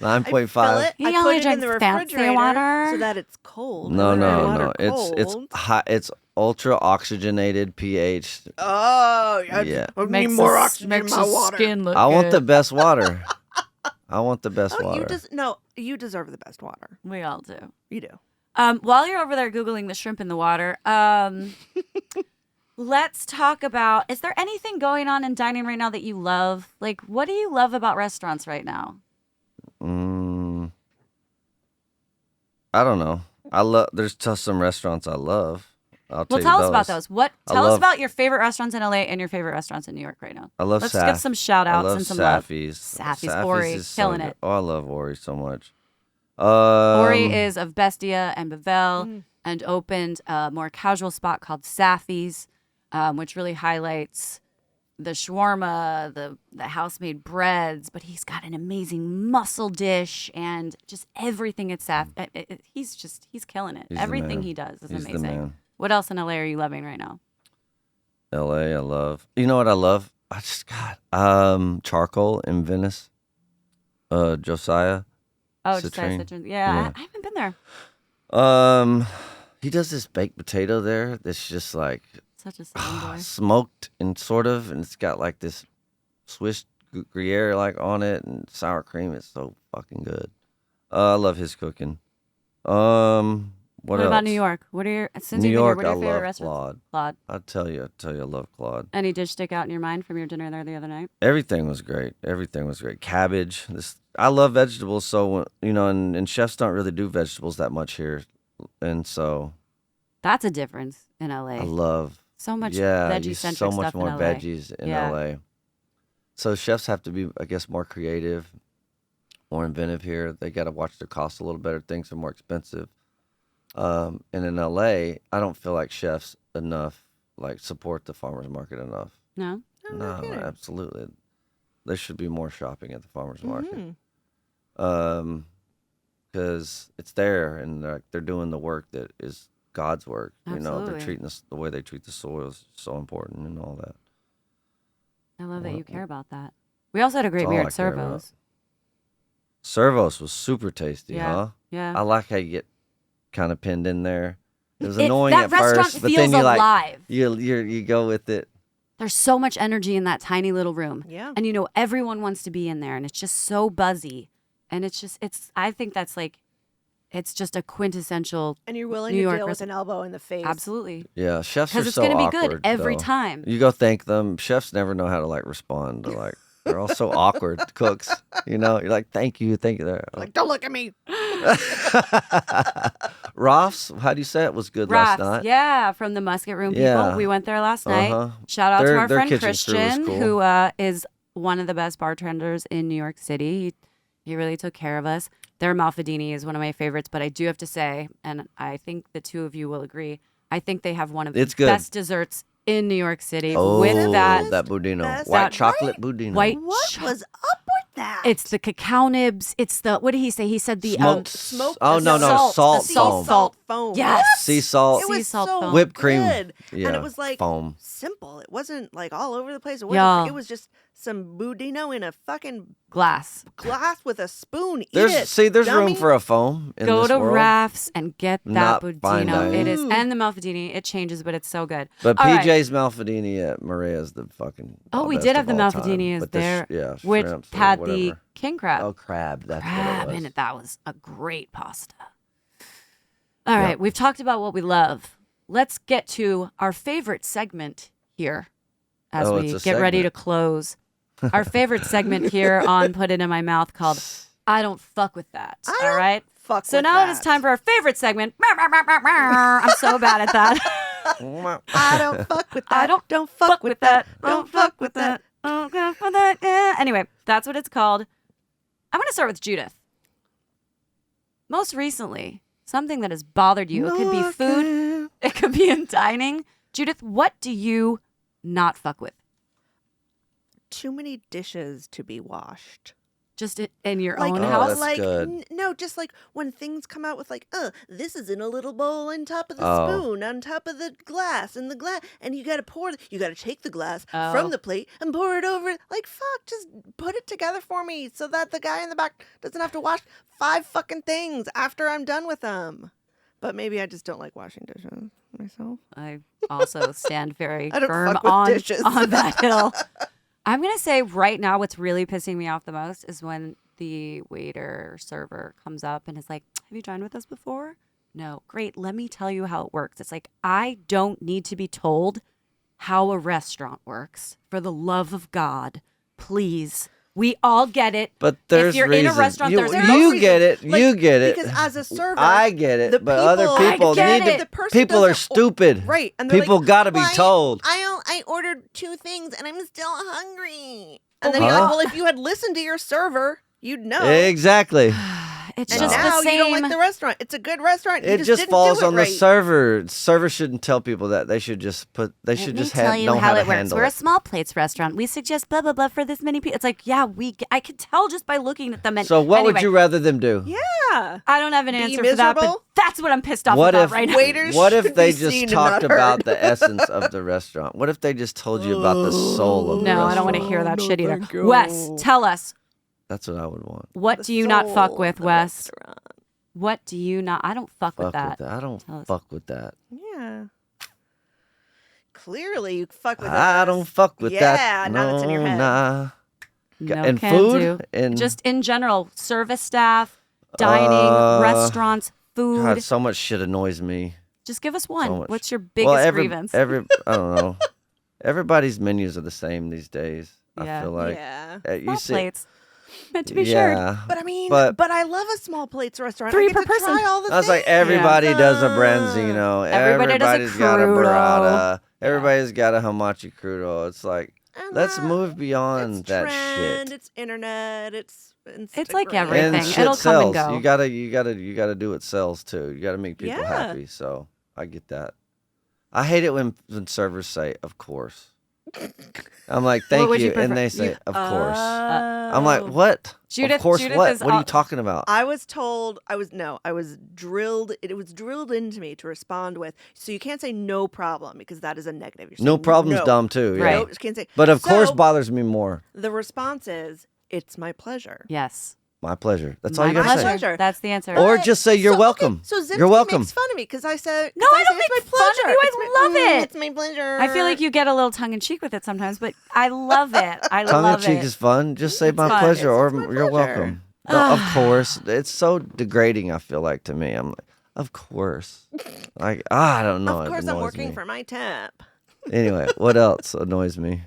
Speaker 3: 9.5.
Speaker 2: fill it.
Speaker 1: He
Speaker 2: I
Speaker 1: only
Speaker 2: put it in the
Speaker 1: drinks fancy
Speaker 2: refrigerator
Speaker 1: water.
Speaker 2: so that it's cold.
Speaker 3: No,
Speaker 2: I like
Speaker 3: no,
Speaker 2: water
Speaker 3: no. It's
Speaker 2: cold.
Speaker 3: high. It's ultra oxygenated pH.
Speaker 2: Oh,
Speaker 3: Yeah.
Speaker 2: I need
Speaker 1: Makes
Speaker 2: more
Speaker 1: the-
Speaker 2: oxygen in
Speaker 1: makes
Speaker 2: my
Speaker 1: the
Speaker 2: water.
Speaker 1: skin look
Speaker 3: I want the
Speaker 1: good.
Speaker 3: best water. I want the best
Speaker 2: Oh,
Speaker 3: water.
Speaker 2: you deserve the best water.
Speaker 1: We all do.
Speaker 2: You do.
Speaker 1: While you're over there Googling the shrimp in the water, let's talk about, is there anything going on in dining right now that you love? Like, what do you love about restaurants right now?
Speaker 3: I don't know. There's just some restaurants I love. I'll
Speaker 1: Well,
Speaker 3: you
Speaker 1: tell us about those. Tell us
Speaker 3: love-
Speaker 1: about your favorite restaurants in LA and your favorite restaurants in New York right now.
Speaker 3: I love
Speaker 1: Let's
Speaker 3: Saf.
Speaker 1: give some shout
Speaker 3: I
Speaker 1: outs
Speaker 3: love
Speaker 1: and some love.
Speaker 3: Safi's.
Speaker 1: Safi's, Ori,
Speaker 3: is so
Speaker 1: killing
Speaker 3: good.
Speaker 1: it.
Speaker 3: Oh, I love Ori so much.
Speaker 1: Ori is of Bestia and Bevel
Speaker 2: Mm.
Speaker 1: and opened a more casual spot called Safi's, which really highlights the shawarma, the house-made breads, but he's got an amazing mussel dish and just everything at Saf. He's killing it.
Speaker 3: He's the
Speaker 1: Everything
Speaker 3: man.
Speaker 1: he does is
Speaker 3: He's the
Speaker 1: amazing.
Speaker 3: man.
Speaker 1: What else in LA are you loving right now?
Speaker 3: LA, I love. You know what I love? I just got charcoal in Venice. Josiah.
Speaker 1: Oh, just
Speaker 3: Citrine.
Speaker 1: Citrine. Yeah,
Speaker 3: Yeah.
Speaker 1: I haven't been there.
Speaker 3: He does this baked potato there that's just like
Speaker 1: Such a southern boy.
Speaker 3: smoked and it's got like this Swiss Gruyere like on it and sour cream. It's so fucking good. I love his cooking. What else?
Speaker 1: about New York? What are your since
Speaker 3: New
Speaker 1: you've
Speaker 3: York,
Speaker 1: been here, what are your
Speaker 3: I
Speaker 1: favorite
Speaker 3: love
Speaker 1: restaurants?
Speaker 3: Claude.
Speaker 1: Claude.
Speaker 3: I tell you, I love Claude.
Speaker 1: Any dish stick out in your mind from your dinner there the other night?
Speaker 3: Everything was great. Cabbage. I love vegetables, so and chefs don't really do vegetables that much here, and so
Speaker 1: That's a difference in LA.
Speaker 3: I love
Speaker 1: so much
Speaker 3: yeah,
Speaker 1: veggie
Speaker 3: use
Speaker 1: centric
Speaker 3: so much
Speaker 1: stuff
Speaker 3: more
Speaker 1: in LA.
Speaker 3: veggies in
Speaker 1: Yeah.
Speaker 3: LA. So chefs have to be, I guess, more creative, more inventive here. They got to watch their costs a little better. Things are more expensive. And in LA, I don't feel like chefs enough support the farmers market enough.
Speaker 1: No?
Speaker 3: No,
Speaker 2: kidding.
Speaker 3: absolutely. There should be more shopping at the farmers market.
Speaker 2: Mhm.
Speaker 3: Because it's there and they're doing the work that is God's work. They're
Speaker 1: Absolutely.
Speaker 3: treating us the way they treat the soil is so important and all that.
Speaker 1: I love that
Speaker 3: Well,
Speaker 1: you care about that. We also had a great
Speaker 3: That's
Speaker 1: beer
Speaker 3: all
Speaker 1: at
Speaker 3: I care about.
Speaker 1: Servos.
Speaker 3: Servos was super tasty,
Speaker 1: Yeah.
Speaker 3: huh?
Speaker 1: Yeah.
Speaker 3: I like how you get kind of pinned in there. It was
Speaker 1: It-
Speaker 3: annoying
Speaker 1: that
Speaker 3: at
Speaker 1: restaurant
Speaker 3: first, but
Speaker 1: feels
Speaker 3: then you
Speaker 1: alive.
Speaker 3: you go with it.
Speaker 1: There's so much energy in that tiny little room.
Speaker 2: Yeah.
Speaker 1: And everyone wants to be in there and it's just so buzzy. And I think that's like, it's just a quintessential,
Speaker 2: And you're willing
Speaker 1: New
Speaker 2: to
Speaker 1: York
Speaker 2: deal with
Speaker 1: restaurant.
Speaker 2: an elbow in the face.
Speaker 1: absolutely.
Speaker 3: Yeah, chefs are
Speaker 1: Because it's
Speaker 3: so
Speaker 1: going to be
Speaker 3: awkward.
Speaker 1: good every
Speaker 3: though.
Speaker 1: time.
Speaker 3: You go thank them. Chefs never know how to like respond. They're all so awkward. Cooks, you're like, thank you. They're
Speaker 2: Like, don't look at me.
Speaker 3: Ralph's, how do you say it? Was good
Speaker 1: Rafts,
Speaker 3: last night.
Speaker 1: yeah, from the Musket Room people.
Speaker 3: Yeah.
Speaker 1: We went there last night.
Speaker 3: Uh-huh.
Speaker 1: Shout out to
Speaker 3: Their
Speaker 1: our friend
Speaker 3: kitchen crew was
Speaker 1: Christian,
Speaker 3: cool.
Speaker 1: who is one of the best bartenders in New York City. He really took care of us. Their Malfadini is one of my favorites, but I do have to say, and I think the two of you will agree, I think they have one of the
Speaker 3: It's good.
Speaker 1: best desserts in New York City
Speaker 3: Oh,
Speaker 1: with that
Speaker 3: budino,
Speaker 2: That's
Speaker 3: white
Speaker 2: that-
Speaker 3: chocolate budino.
Speaker 1: white.
Speaker 2: What was up with that?
Speaker 1: It's the cacao nibs. It's the, what did he say? He said the
Speaker 3: Smoked. Oh no,
Speaker 1: salt,
Speaker 3: salt
Speaker 1: the sea
Speaker 3: foam,
Speaker 1: salt.
Speaker 2: foam.
Speaker 1: Yes.
Speaker 3: sea salt,
Speaker 2: It
Speaker 1: Sea
Speaker 2: was
Speaker 1: salt
Speaker 2: so
Speaker 1: foam.
Speaker 3: whipped cream.
Speaker 2: good.
Speaker 3: Yeah,
Speaker 2: And it was like
Speaker 3: foam.
Speaker 2: simple. It wasn't like all over the place. It wasn't.
Speaker 1: Yeah.
Speaker 2: It was just some budino in a fucking
Speaker 1: glass.
Speaker 2: glass with a spoon. Eat
Speaker 3: There's
Speaker 2: it.
Speaker 3: room
Speaker 2: dummy.
Speaker 3: for a foam in
Speaker 1: Go
Speaker 3: this
Speaker 1: to
Speaker 3: world.
Speaker 1: Rafts and get that
Speaker 3: Not fine
Speaker 1: budino.
Speaker 3: dining.
Speaker 1: It is, and the Malfadini. It changes, but it's so good.
Speaker 3: But
Speaker 1: All right.
Speaker 3: PJ's Malfadini at Maria's the fucking.
Speaker 1: Oh, we
Speaker 3: best
Speaker 1: did have
Speaker 3: of
Speaker 1: the
Speaker 3: all time.
Speaker 1: Malfadini is
Speaker 3: But the
Speaker 1: there,
Speaker 3: yeah,
Speaker 1: which
Speaker 3: shrimps or
Speaker 1: had the
Speaker 3: whatever.
Speaker 1: king crab.
Speaker 3: Oh, crab. That's
Speaker 1: Crab
Speaker 3: what it
Speaker 1: in
Speaker 3: was.
Speaker 1: it. That was a great pasta. All right, we've talked about what we love. Let's get to our favorite segment here as
Speaker 3: Oh,
Speaker 1: we
Speaker 3: it's
Speaker 1: get
Speaker 3: a
Speaker 1: ready to
Speaker 3: segment.
Speaker 1: close. Our favorite segment here on Put It in My Mouth called I Don't Fuck With That.
Speaker 2: I
Speaker 1: All
Speaker 2: don't
Speaker 1: right?
Speaker 2: Fuck
Speaker 1: So
Speaker 2: with
Speaker 1: now
Speaker 2: that.
Speaker 1: it is time for our favorite segment. I'm so bad at that.
Speaker 2: I don't fuck with that.
Speaker 1: I don't
Speaker 2: fuck with that.
Speaker 1: Don't fuck with that. Don't fuck with that. Yeah. Anyway, that's what it's called. I'm going to start with Judith. Most recently, something that has bothered you. It could be food. It could be in dining. Judith, what do you not fuck with?
Speaker 2: Too many dishes to be washed.
Speaker 1: Just in your
Speaker 2: Like,
Speaker 1: own
Speaker 3: Oh,
Speaker 1: house?
Speaker 3: that's
Speaker 2: like
Speaker 3: good.
Speaker 2: no, just like when things come out with like, this is in a little bowl on top of the
Speaker 3: Oh.
Speaker 2: spoon, on top of the glass, and you got to you got to take the glass
Speaker 1: Oh.
Speaker 2: from the plate and pour it over. Like, fuck, just put it together for me so that the guy in the back doesn't have to wash 5 fucking things after I'm done with them. But maybe I just don't like washing dishes myself.
Speaker 1: I also stand very
Speaker 2: I don't
Speaker 1: firm
Speaker 2: fuck with
Speaker 1: on
Speaker 2: dishes.
Speaker 1: that hill. I'm going to say right now what's really pissing me off the most is when the waiter or server comes up and is like, have you dined with us before? No. Great. Let me tell you how it works. It's like, I don't need to be told how a restaurant works. For the love of God, please. We all get it.
Speaker 3: But there's
Speaker 1: if you're
Speaker 3: reason.
Speaker 1: in a restaurant,
Speaker 3: you,
Speaker 1: there's
Speaker 3: you
Speaker 1: no
Speaker 3: get it.
Speaker 2: Like,
Speaker 3: you get it.
Speaker 2: Because as a server,
Speaker 3: I get it.
Speaker 2: the
Speaker 3: But other
Speaker 2: people-
Speaker 3: people
Speaker 1: I get
Speaker 3: need
Speaker 1: it.
Speaker 3: to.
Speaker 2: The person
Speaker 3: People are
Speaker 2: doesn't-
Speaker 3: stupid.
Speaker 2: Right. And they're
Speaker 3: People
Speaker 2: like,
Speaker 3: got to be
Speaker 2: "Well,
Speaker 3: told.
Speaker 2: I ordered 2 things and I'm still hungry. And then you're like, well, if you had listened to your server, you'd know.
Speaker 3: Exactly.
Speaker 1: It's
Speaker 2: And
Speaker 1: just
Speaker 2: now
Speaker 1: the same.
Speaker 2: you don't like the restaurant. It's a good restaurant. You
Speaker 3: It just
Speaker 2: didn't
Speaker 3: falls
Speaker 2: do it
Speaker 3: on
Speaker 2: right.
Speaker 3: the server. Servers shouldn't tell people that. They should just put. They
Speaker 1: Let
Speaker 3: should
Speaker 1: me
Speaker 3: just
Speaker 1: tell
Speaker 3: have,
Speaker 1: you
Speaker 3: know
Speaker 1: how
Speaker 3: how to
Speaker 1: it works.
Speaker 3: handle
Speaker 1: We're a
Speaker 3: it.
Speaker 1: small plates restaurant. We suggest blah blah blah for this many people. It's like, yeah, I could tell just by looking at them. And
Speaker 3: So what would
Speaker 1: anyway,
Speaker 3: you rather them do?
Speaker 2: Yeah.
Speaker 1: I don't have an
Speaker 2: Be
Speaker 1: answer for that, but
Speaker 2: miserable?
Speaker 1: that's what I'm pissed off
Speaker 3: What
Speaker 1: about
Speaker 3: if
Speaker 1: right now.
Speaker 2: Waiters
Speaker 3: What if
Speaker 2: should
Speaker 3: they
Speaker 2: be
Speaker 3: just
Speaker 2: seen and
Speaker 3: talked
Speaker 2: not
Speaker 3: about
Speaker 2: heard.
Speaker 3: the essence of the restaurant? What if they just told you about the soul of the
Speaker 1: No,
Speaker 3: restaurant?
Speaker 1: I don't want to hear that
Speaker 2: no,
Speaker 1: shit either.
Speaker 2: thank you.
Speaker 1: Wes, tell us,
Speaker 3: That's what I would want.
Speaker 1: what
Speaker 2: The
Speaker 1: do you not fuck
Speaker 2: soul
Speaker 1: with,
Speaker 2: of the
Speaker 1: Wes?
Speaker 2: restaurant.
Speaker 1: What do you not? I don't fuck with that.
Speaker 3: I don't
Speaker 1: Tell us.
Speaker 3: fuck with that.
Speaker 2: Yeah. Clearly, you fuck with
Speaker 3: I
Speaker 2: us.
Speaker 3: don't fuck with
Speaker 2: Yeah,
Speaker 3: that.
Speaker 2: now
Speaker 3: No,
Speaker 2: it's in your head.
Speaker 3: nah.
Speaker 1: No
Speaker 3: and
Speaker 1: can
Speaker 3: food
Speaker 1: do.
Speaker 3: and
Speaker 1: Just in general, service staff, dining, restaurants, food.
Speaker 3: God, so much shit annoys me.
Speaker 1: Just give us one.
Speaker 3: much.
Speaker 1: What's your biggest grievance?
Speaker 3: I don't know. Everybody's menus are the same these days.
Speaker 1: Yeah.
Speaker 3: I feel like
Speaker 2: Yeah.
Speaker 3: You
Speaker 1: Small
Speaker 3: see,
Speaker 1: plates meant to be shared.
Speaker 3: yeah.
Speaker 2: But I mean,
Speaker 3: But-
Speaker 2: but I love a small plates restaurant.
Speaker 1: 3
Speaker 2: I get
Speaker 1: per
Speaker 2: to
Speaker 1: person.
Speaker 2: try all the
Speaker 3: I was like,
Speaker 2: things.
Speaker 3: everybody does a branzino.
Speaker 1: Everybody does a
Speaker 3: Everybody's got a
Speaker 1: crudo.
Speaker 3: burrata. Everybody's got a hamachi crudo. It's like,
Speaker 2: And
Speaker 3: let's
Speaker 2: that-
Speaker 3: move beyond
Speaker 2: it's
Speaker 3: that
Speaker 2: trend,
Speaker 3: shit.
Speaker 2: It's internet. It's
Speaker 1: like
Speaker 2: Instagram.
Speaker 1: everything.
Speaker 3: And shit
Speaker 1: It'll come and
Speaker 3: sells.
Speaker 1: go.
Speaker 3: You gotta do what sells too. You gotta make people
Speaker 2: Yeah.
Speaker 3: happy. So I get that. I hate it when servers say, "Of course." I'm like, thank
Speaker 1: would you
Speaker 3: you.
Speaker 1: prefer?
Speaker 3: And they say, of course. I'm
Speaker 2: Oh.
Speaker 3: like, what?
Speaker 1: Judith-
Speaker 3: of course,
Speaker 1: Judith
Speaker 3: what?
Speaker 1: is
Speaker 3: What are you
Speaker 1: all-
Speaker 3: talking about?
Speaker 2: I was told, I was drilled, it was drilled into me to respond with, so you can't say no problem because that is a negative. You're
Speaker 3: No
Speaker 2: saying
Speaker 3: problem's
Speaker 2: no.
Speaker 3: dumb too. Yeah.
Speaker 1: Right.
Speaker 2: No, just can't say.
Speaker 3: But of course,
Speaker 2: So,
Speaker 3: bothers me more.
Speaker 2: the response is, it's my pleasure.
Speaker 1: Yes.
Speaker 3: My pleasure. That's all
Speaker 1: My
Speaker 3: you gotta
Speaker 2: My
Speaker 3: say.
Speaker 2: pleasure.
Speaker 1: That's the answer.
Speaker 3: Or just say you're
Speaker 2: So,
Speaker 3: welcome.
Speaker 2: Okay, so Zipsky
Speaker 3: You're welcome.
Speaker 2: makes fun of me because I said,
Speaker 1: No,
Speaker 2: 'cause
Speaker 1: I don't
Speaker 2: say
Speaker 1: make
Speaker 2: it's my
Speaker 1: fun of
Speaker 2: pleasure.
Speaker 1: you. I
Speaker 2: It's
Speaker 1: love it.
Speaker 2: It's my pleasure.
Speaker 1: I feel like you get a little tongue in cheek with it sometimes, but I love it. I
Speaker 3: Tongue in
Speaker 1: love
Speaker 3: cheek
Speaker 1: it.
Speaker 3: is fun. Just say
Speaker 1: It's
Speaker 3: my
Speaker 1: fun.
Speaker 3: pleasure or
Speaker 2: It's my
Speaker 3: you're
Speaker 2: pleasure.
Speaker 3: welcome. No, of course. It's so degrading, I feel like, to me. I'm like, of course. Like, I don't know.
Speaker 2: Of
Speaker 3: It
Speaker 2: course, I'm
Speaker 3: annoys
Speaker 2: working
Speaker 3: me.
Speaker 2: for my temp.
Speaker 3: Anyway, what else annoys me?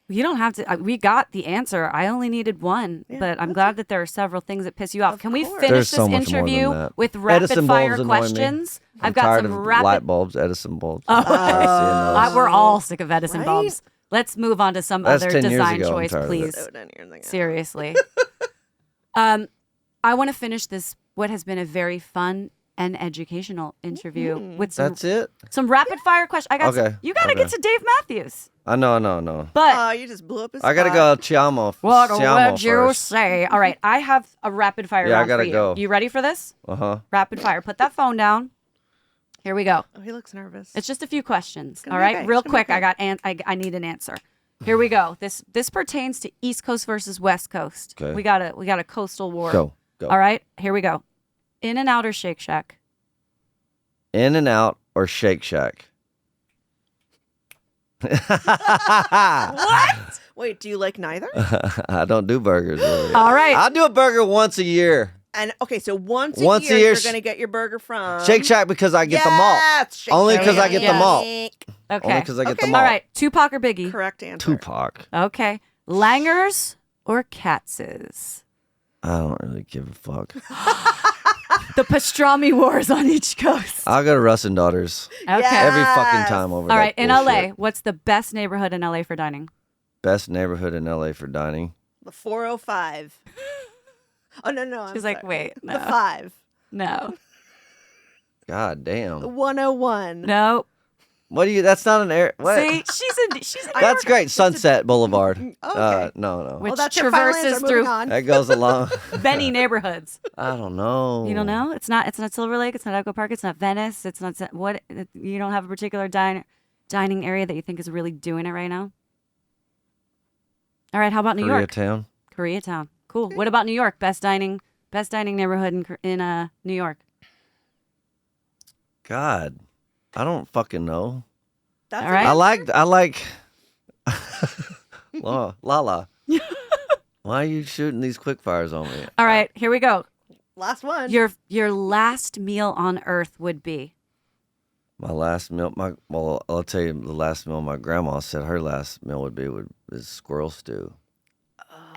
Speaker 1: You don't have to. We got the answer. I only needed one,
Speaker 2: Yeah,
Speaker 1: but I'm
Speaker 2: that's
Speaker 1: glad that there are several things that piss you off.
Speaker 2: Of
Speaker 1: Can we
Speaker 2: course.
Speaker 1: finish
Speaker 3: There's
Speaker 1: this
Speaker 3: so much more than
Speaker 1: interview
Speaker 3: that.
Speaker 1: with rapid
Speaker 3: Edison
Speaker 1: fire
Speaker 3: bulbs annoy me.
Speaker 1: questions?
Speaker 3: I'm
Speaker 1: I've got
Speaker 3: tired
Speaker 1: some
Speaker 3: of
Speaker 1: rapid.
Speaker 3: light bulbs, Edison bulbs.
Speaker 1: Oh.
Speaker 3: I hate seeing those.
Speaker 1: We're all sick of Edison
Speaker 2: Right?
Speaker 1: bulbs. Let's move on to some
Speaker 3: That's
Speaker 1: other
Speaker 3: 10 years
Speaker 1: design
Speaker 3: ago. I'm
Speaker 1: choice,
Speaker 3: tired of it.
Speaker 1: please.
Speaker 2: So down here and there.
Speaker 1: Seriously. I want to finish this, what has been a very fun and educational interview with
Speaker 3: That's it?
Speaker 1: some rapid fire questions. I got some,
Speaker 3: Okay,
Speaker 1: you got to get
Speaker 3: okay.
Speaker 1: to Dave Matthews.
Speaker 3: I know.
Speaker 1: But
Speaker 2: Oh, you just blew up his
Speaker 3: I gotta
Speaker 2: spot.
Speaker 3: go Chiamo.
Speaker 1: what
Speaker 3: Siamo
Speaker 1: would you
Speaker 3: first.
Speaker 1: say? All right, I have a rapid fire
Speaker 3: Yeah, I
Speaker 1: round
Speaker 3: gotta
Speaker 1: for you.
Speaker 3: go.
Speaker 1: You ready for this?
Speaker 3: Uh-huh.
Speaker 1: Rapid fire. Put that phone down. Here we go.
Speaker 2: Oh, he looks nervous.
Speaker 1: It's just a few questions.
Speaker 2: gonna
Speaker 1: All
Speaker 2: be
Speaker 1: right,
Speaker 2: okay.
Speaker 1: real
Speaker 2: It's gonna be
Speaker 1: quick.
Speaker 2: okay.
Speaker 1: I need an answer. Here we go. This pertains to East Coast versus West Coast.
Speaker 3: Okay.
Speaker 1: We got a coastal war.
Speaker 3: Go.
Speaker 1: All right, here we go. In and out or Shake Shack?
Speaker 3: In and Out or Shake Shack?
Speaker 1: What?
Speaker 2: Wait, do you like neither?
Speaker 3: I don't do burgers. Really.
Speaker 1: All right.
Speaker 3: I'll do a burger once a year.
Speaker 2: And okay, so once
Speaker 3: Once
Speaker 2: a
Speaker 3: a
Speaker 2: year,
Speaker 3: year,
Speaker 2: you're gonna get your burger from
Speaker 3: Shake Shack because I get the malt.
Speaker 2: Shake
Speaker 3: Only
Speaker 2: Shack.
Speaker 3: 'cause I get the malt.
Speaker 1: Okay.
Speaker 3: Only because I get the
Speaker 2: Okay.
Speaker 3: malt.
Speaker 1: All right. Tupac or Biggie?
Speaker 2: Correct answer.
Speaker 3: Tupac.
Speaker 1: Okay. Langers or Katz's?
Speaker 3: I don't really give a fuck.
Speaker 1: The pastrami wars on each coast.
Speaker 3: I'll go to Russ and Daughters
Speaker 1: Okay.
Speaker 2: Yeah.
Speaker 3: every fucking time over
Speaker 1: All
Speaker 3: that
Speaker 1: right. In
Speaker 3: bullshit.
Speaker 1: LA, what's the best neighborhood in LA for dining?
Speaker 3: Best neighborhood in LA for dining.
Speaker 2: The 405. Oh no, I'm
Speaker 1: She's like,
Speaker 2: sorry.
Speaker 1: wait,
Speaker 2: The
Speaker 1: no.
Speaker 2: 5.
Speaker 1: No.
Speaker 3: God
Speaker 2: The
Speaker 3: damn.
Speaker 2: 101.
Speaker 1: No.
Speaker 3: What do you? That's not an air. What?
Speaker 1: See, she's a
Speaker 3: That's great. Sunset Boulevard.
Speaker 2: Okay.
Speaker 3: No.
Speaker 1: Which
Speaker 2: That's your final
Speaker 1: traverses
Speaker 2: answer.
Speaker 1: through
Speaker 2: Moving on.
Speaker 3: That goes along.
Speaker 1: many neighborhoods.
Speaker 3: I don't know.
Speaker 1: You don't know? It's not Silver Lake, it's not Echo Park, it's not Venice, it's not what you don't have a particular dining area that you think is really doing it right now? All right, how about New York?
Speaker 3: Koreatown.
Speaker 1: Koreatown. Cool. What about New York? Best dining neighborhood in New York.
Speaker 3: God, I don't fucking know.
Speaker 2: That's
Speaker 1: All right.
Speaker 3: I like. Lala. Why are you shooting these quick fires on me?
Speaker 1: All right, here we go.
Speaker 2: Last one.
Speaker 1: Your last meal on earth would be.
Speaker 3: My last meal. I'll tell you the last meal my grandma said her last meal would be is squirrel stew.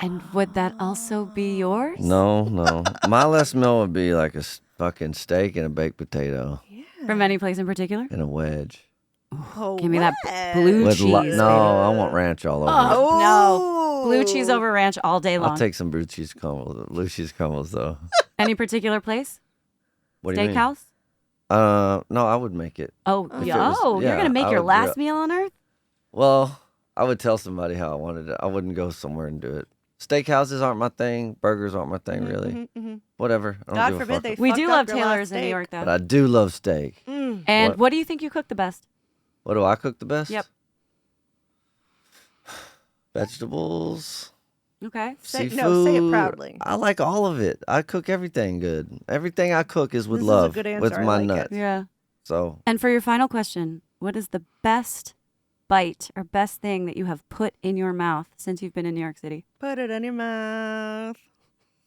Speaker 1: And would that also be yours?
Speaker 3: No. My last meal would be like a fucking steak and a baked potato
Speaker 1: From any place in particular?
Speaker 3: and a wedge.
Speaker 2: Oh,
Speaker 1: Give me that
Speaker 2: what?
Speaker 1: blue
Speaker 3: With
Speaker 1: cheese.
Speaker 3: no, I want ranch all over it.
Speaker 1: Oh, no.
Speaker 2: Oh.
Speaker 1: Blue cheese over ranch all day long.
Speaker 3: I'll take some blue cheese crumbles though.
Speaker 1: Any particular place?
Speaker 3: What do you mean?
Speaker 1: Steakhouse?
Speaker 3: No, I would make it.
Speaker 1: Oh,
Speaker 3: If it was-
Speaker 1: you're
Speaker 3: yeah,
Speaker 1: gonna make
Speaker 3: I
Speaker 1: your
Speaker 3: would
Speaker 1: last
Speaker 3: grill-
Speaker 1: meal on earth?
Speaker 3: Well, I would tell somebody how I wanted it. I wouldn't go somewhere and do it. Steakhouses aren't my thing. Burgers aren't my thing, really. Whatever. I don't
Speaker 2: God
Speaker 3: give a
Speaker 2: forbid
Speaker 3: fuck.
Speaker 2: they
Speaker 1: We
Speaker 2: fucked
Speaker 1: do
Speaker 2: up
Speaker 1: love
Speaker 2: your last
Speaker 1: Taylor's in New
Speaker 2: steak.
Speaker 1: York, though.
Speaker 3: But I do love steak.
Speaker 1: And what do you think you cook the best?
Speaker 3: What do I cook the best?
Speaker 1: Yep.
Speaker 3: Vegetables,
Speaker 2: Okay.
Speaker 3: seafood.
Speaker 2: No, say it proudly.
Speaker 3: I like all of it. I cook everything good. Everything I cook is with
Speaker 2: This is a
Speaker 3: love,
Speaker 2: good answer.
Speaker 3: with
Speaker 2: I
Speaker 3: my
Speaker 2: like it.
Speaker 3: nuts.
Speaker 1: Yeah.
Speaker 3: So
Speaker 1: And for your final question, what is the best bite or best thing that you have put in your mouth since you've been in New York City?
Speaker 2: Put it in your mouth.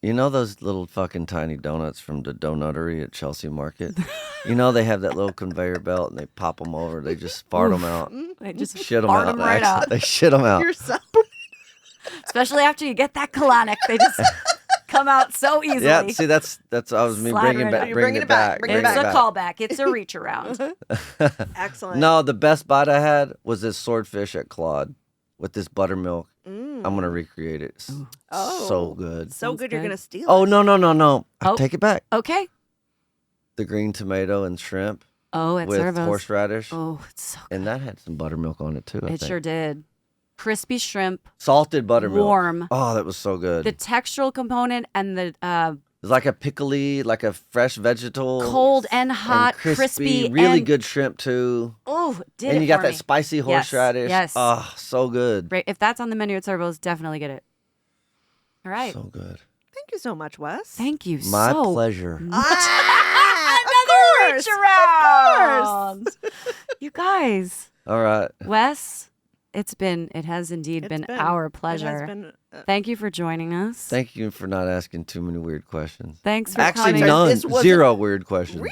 Speaker 3: you know those little fucking tiny donuts from the donuttery at Chelsea Market. You know they have that little conveyor belt and they pop them over. They just fart them out.
Speaker 1: They just
Speaker 3: Shit them
Speaker 1: fart
Speaker 3: out.
Speaker 1: 'em right out.
Speaker 3: They shit them out.
Speaker 2: You're so.
Speaker 1: Especially after you get that colonic, they just come out so easily.
Speaker 3: Yeah, see that's I was me
Speaker 1: Slide
Speaker 3: bringing
Speaker 1: right
Speaker 3: back
Speaker 1: out.
Speaker 2: You're
Speaker 3: bringing it back.
Speaker 2: bringing it
Speaker 1: It's
Speaker 3: bringing
Speaker 1: a
Speaker 3: it back.
Speaker 1: callback. It's a reach around.
Speaker 2: Excellent.
Speaker 3: No, the best bite I had was this swordfish at Claude with this buttermilk. I'm gonna recreate it. It's
Speaker 2: Oh.
Speaker 3: so good.
Speaker 2: So
Speaker 1: Sounds
Speaker 2: good you're
Speaker 1: good.
Speaker 2: going to steal
Speaker 3: Oh
Speaker 2: it.
Speaker 3: no! I
Speaker 1: Oh.
Speaker 3: take it back.
Speaker 1: Okay.
Speaker 3: The green tomato and shrimp
Speaker 1: Oh, at
Speaker 3: with
Speaker 1: Servo's.
Speaker 3: horseradish,
Speaker 1: Oh, it's so good.
Speaker 3: and that had some buttermilk on it too. I
Speaker 1: It
Speaker 3: think.
Speaker 1: sure did. crispy shrimp,
Speaker 3: Salted buttermilk.
Speaker 1: warm.
Speaker 3: Oh, that was so good.
Speaker 1: The textural component and the
Speaker 3: It's like a pickly, like a fresh vegetable.
Speaker 1: cold and hot,
Speaker 3: and
Speaker 1: crispy,
Speaker 3: really
Speaker 1: and,
Speaker 3: good shrimp too.
Speaker 1: Oh, did
Speaker 3: And
Speaker 1: it
Speaker 3: you got
Speaker 1: for
Speaker 3: that
Speaker 1: me.
Speaker 3: spicy horseradish.
Speaker 1: Yes.
Speaker 3: Oh, so good.
Speaker 1: Great. If that's on the menu at Servo's, definitely get it. All right.
Speaker 3: So good.
Speaker 2: Thank you so much, Wes.
Speaker 1: Thank you
Speaker 3: My
Speaker 1: so
Speaker 3: pleasure.
Speaker 1: Another reach around. You guys,
Speaker 3: All right.
Speaker 1: Wes, it has indeed been our pleasure.
Speaker 2: It has been,
Speaker 1: Thank you for joining us.
Speaker 3: Thank you for not asking too many weird questions.
Speaker 1: Thanks for
Speaker 3: Actually,
Speaker 1: coming.
Speaker 3: none.
Speaker 2: This wasn't-
Speaker 3: Zero weird questions.
Speaker 2: Really?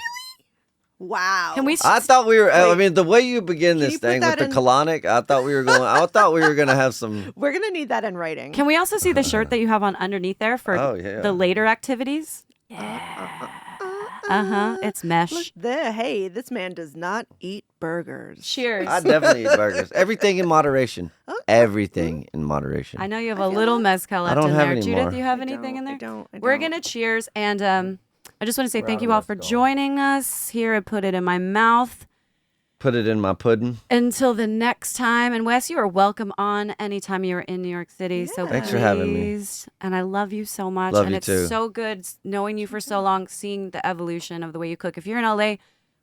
Speaker 2: Wow.
Speaker 1: Can we?
Speaker 3: I thought we were. I
Speaker 2: Wait.
Speaker 3: mean, the way you begin
Speaker 2: Can
Speaker 3: this
Speaker 2: you put
Speaker 3: thing with
Speaker 2: that
Speaker 3: the
Speaker 2: in-
Speaker 3: colonic, I thought we were going. I thought we were going to have some.
Speaker 2: We're gonna need that in writing.
Speaker 1: Can we also see the shirt that you have on underneath there for
Speaker 3: Oh, yeah.
Speaker 1: the later activities? It's mesh.
Speaker 2: Look there. Hey, this man does not eat burgers.
Speaker 1: Cheers.
Speaker 3: I definitely eat burgers. Everything in moderation. Everything in moderation.
Speaker 1: I know you have
Speaker 2: I
Speaker 1: a
Speaker 2: feel
Speaker 1: little
Speaker 2: that.
Speaker 1: mezcal left
Speaker 3: don't
Speaker 1: in
Speaker 3: have
Speaker 1: there.
Speaker 3: any
Speaker 1: Judith,
Speaker 3: more.
Speaker 1: you have
Speaker 2: I
Speaker 1: anything in there?
Speaker 2: don't.
Speaker 1: We're gonna cheers, and I just want to say
Speaker 3: We're
Speaker 1: thank
Speaker 3: out
Speaker 1: you
Speaker 3: of
Speaker 1: all for
Speaker 3: mezcal.
Speaker 1: joining us here at Put It in My Mouth.
Speaker 3: Put it in my pudding.
Speaker 1: Until the next time, and Wes, you are welcome on anytime you are in New York City. So
Speaker 3: Thanks for having me.
Speaker 1: please, and I love you so much.
Speaker 3: Love
Speaker 1: and
Speaker 3: you
Speaker 1: it's
Speaker 3: too.
Speaker 1: so good knowing you for so long, seeing the evolution of the way you cook. If you're in LA,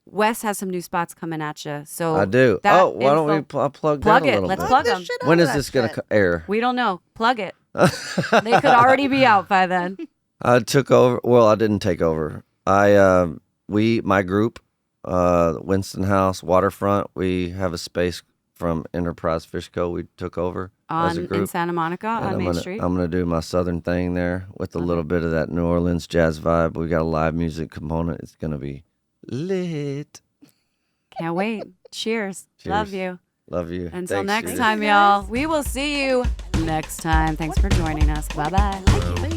Speaker 1: Wes has some new spots coming at you. So
Speaker 3: I do.
Speaker 1: that
Speaker 3: Oh, why don't we
Speaker 1: info-
Speaker 3: plug
Speaker 1: plug
Speaker 3: that a
Speaker 1: it?
Speaker 3: little
Speaker 1: Let's
Speaker 3: bit?
Speaker 1: plug
Speaker 2: the
Speaker 1: them.
Speaker 2: shit out
Speaker 3: When
Speaker 2: of
Speaker 3: is
Speaker 2: that
Speaker 3: this going
Speaker 2: shit.
Speaker 3: to air?
Speaker 1: We don't know. Plug it. They could already be out by then.
Speaker 3: I took over. Well, I didn't take over. My group, Winston House, Waterfront. We have a space from Enterprise Fish Co. We took over as a
Speaker 1: In
Speaker 3: group.
Speaker 1: Santa Monica
Speaker 3: And
Speaker 1: on
Speaker 3: I'm
Speaker 1: Main
Speaker 3: gonna,
Speaker 1: Street.
Speaker 3: I'm gonna do my southern thing there with a
Speaker 1: Love
Speaker 3: little
Speaker 1: it.
Speaker 3: bit of that New Orleans jazz vibe. We got a live music component. It's gonna be lit.
Speaker 1: Can't wait. Cheers.
Speaker 3: Cheers.
Speaker 1: Love you.
Speaker 3: Love you.
Speaker 1: Until
Speaker 3: Thanks,
Speaker 1: next
Speaker 3: Judith.
Speaker 1: time, y'all. We will see you next time. Thanks for joining us. Bye-bye.
Speaker 2: Bye.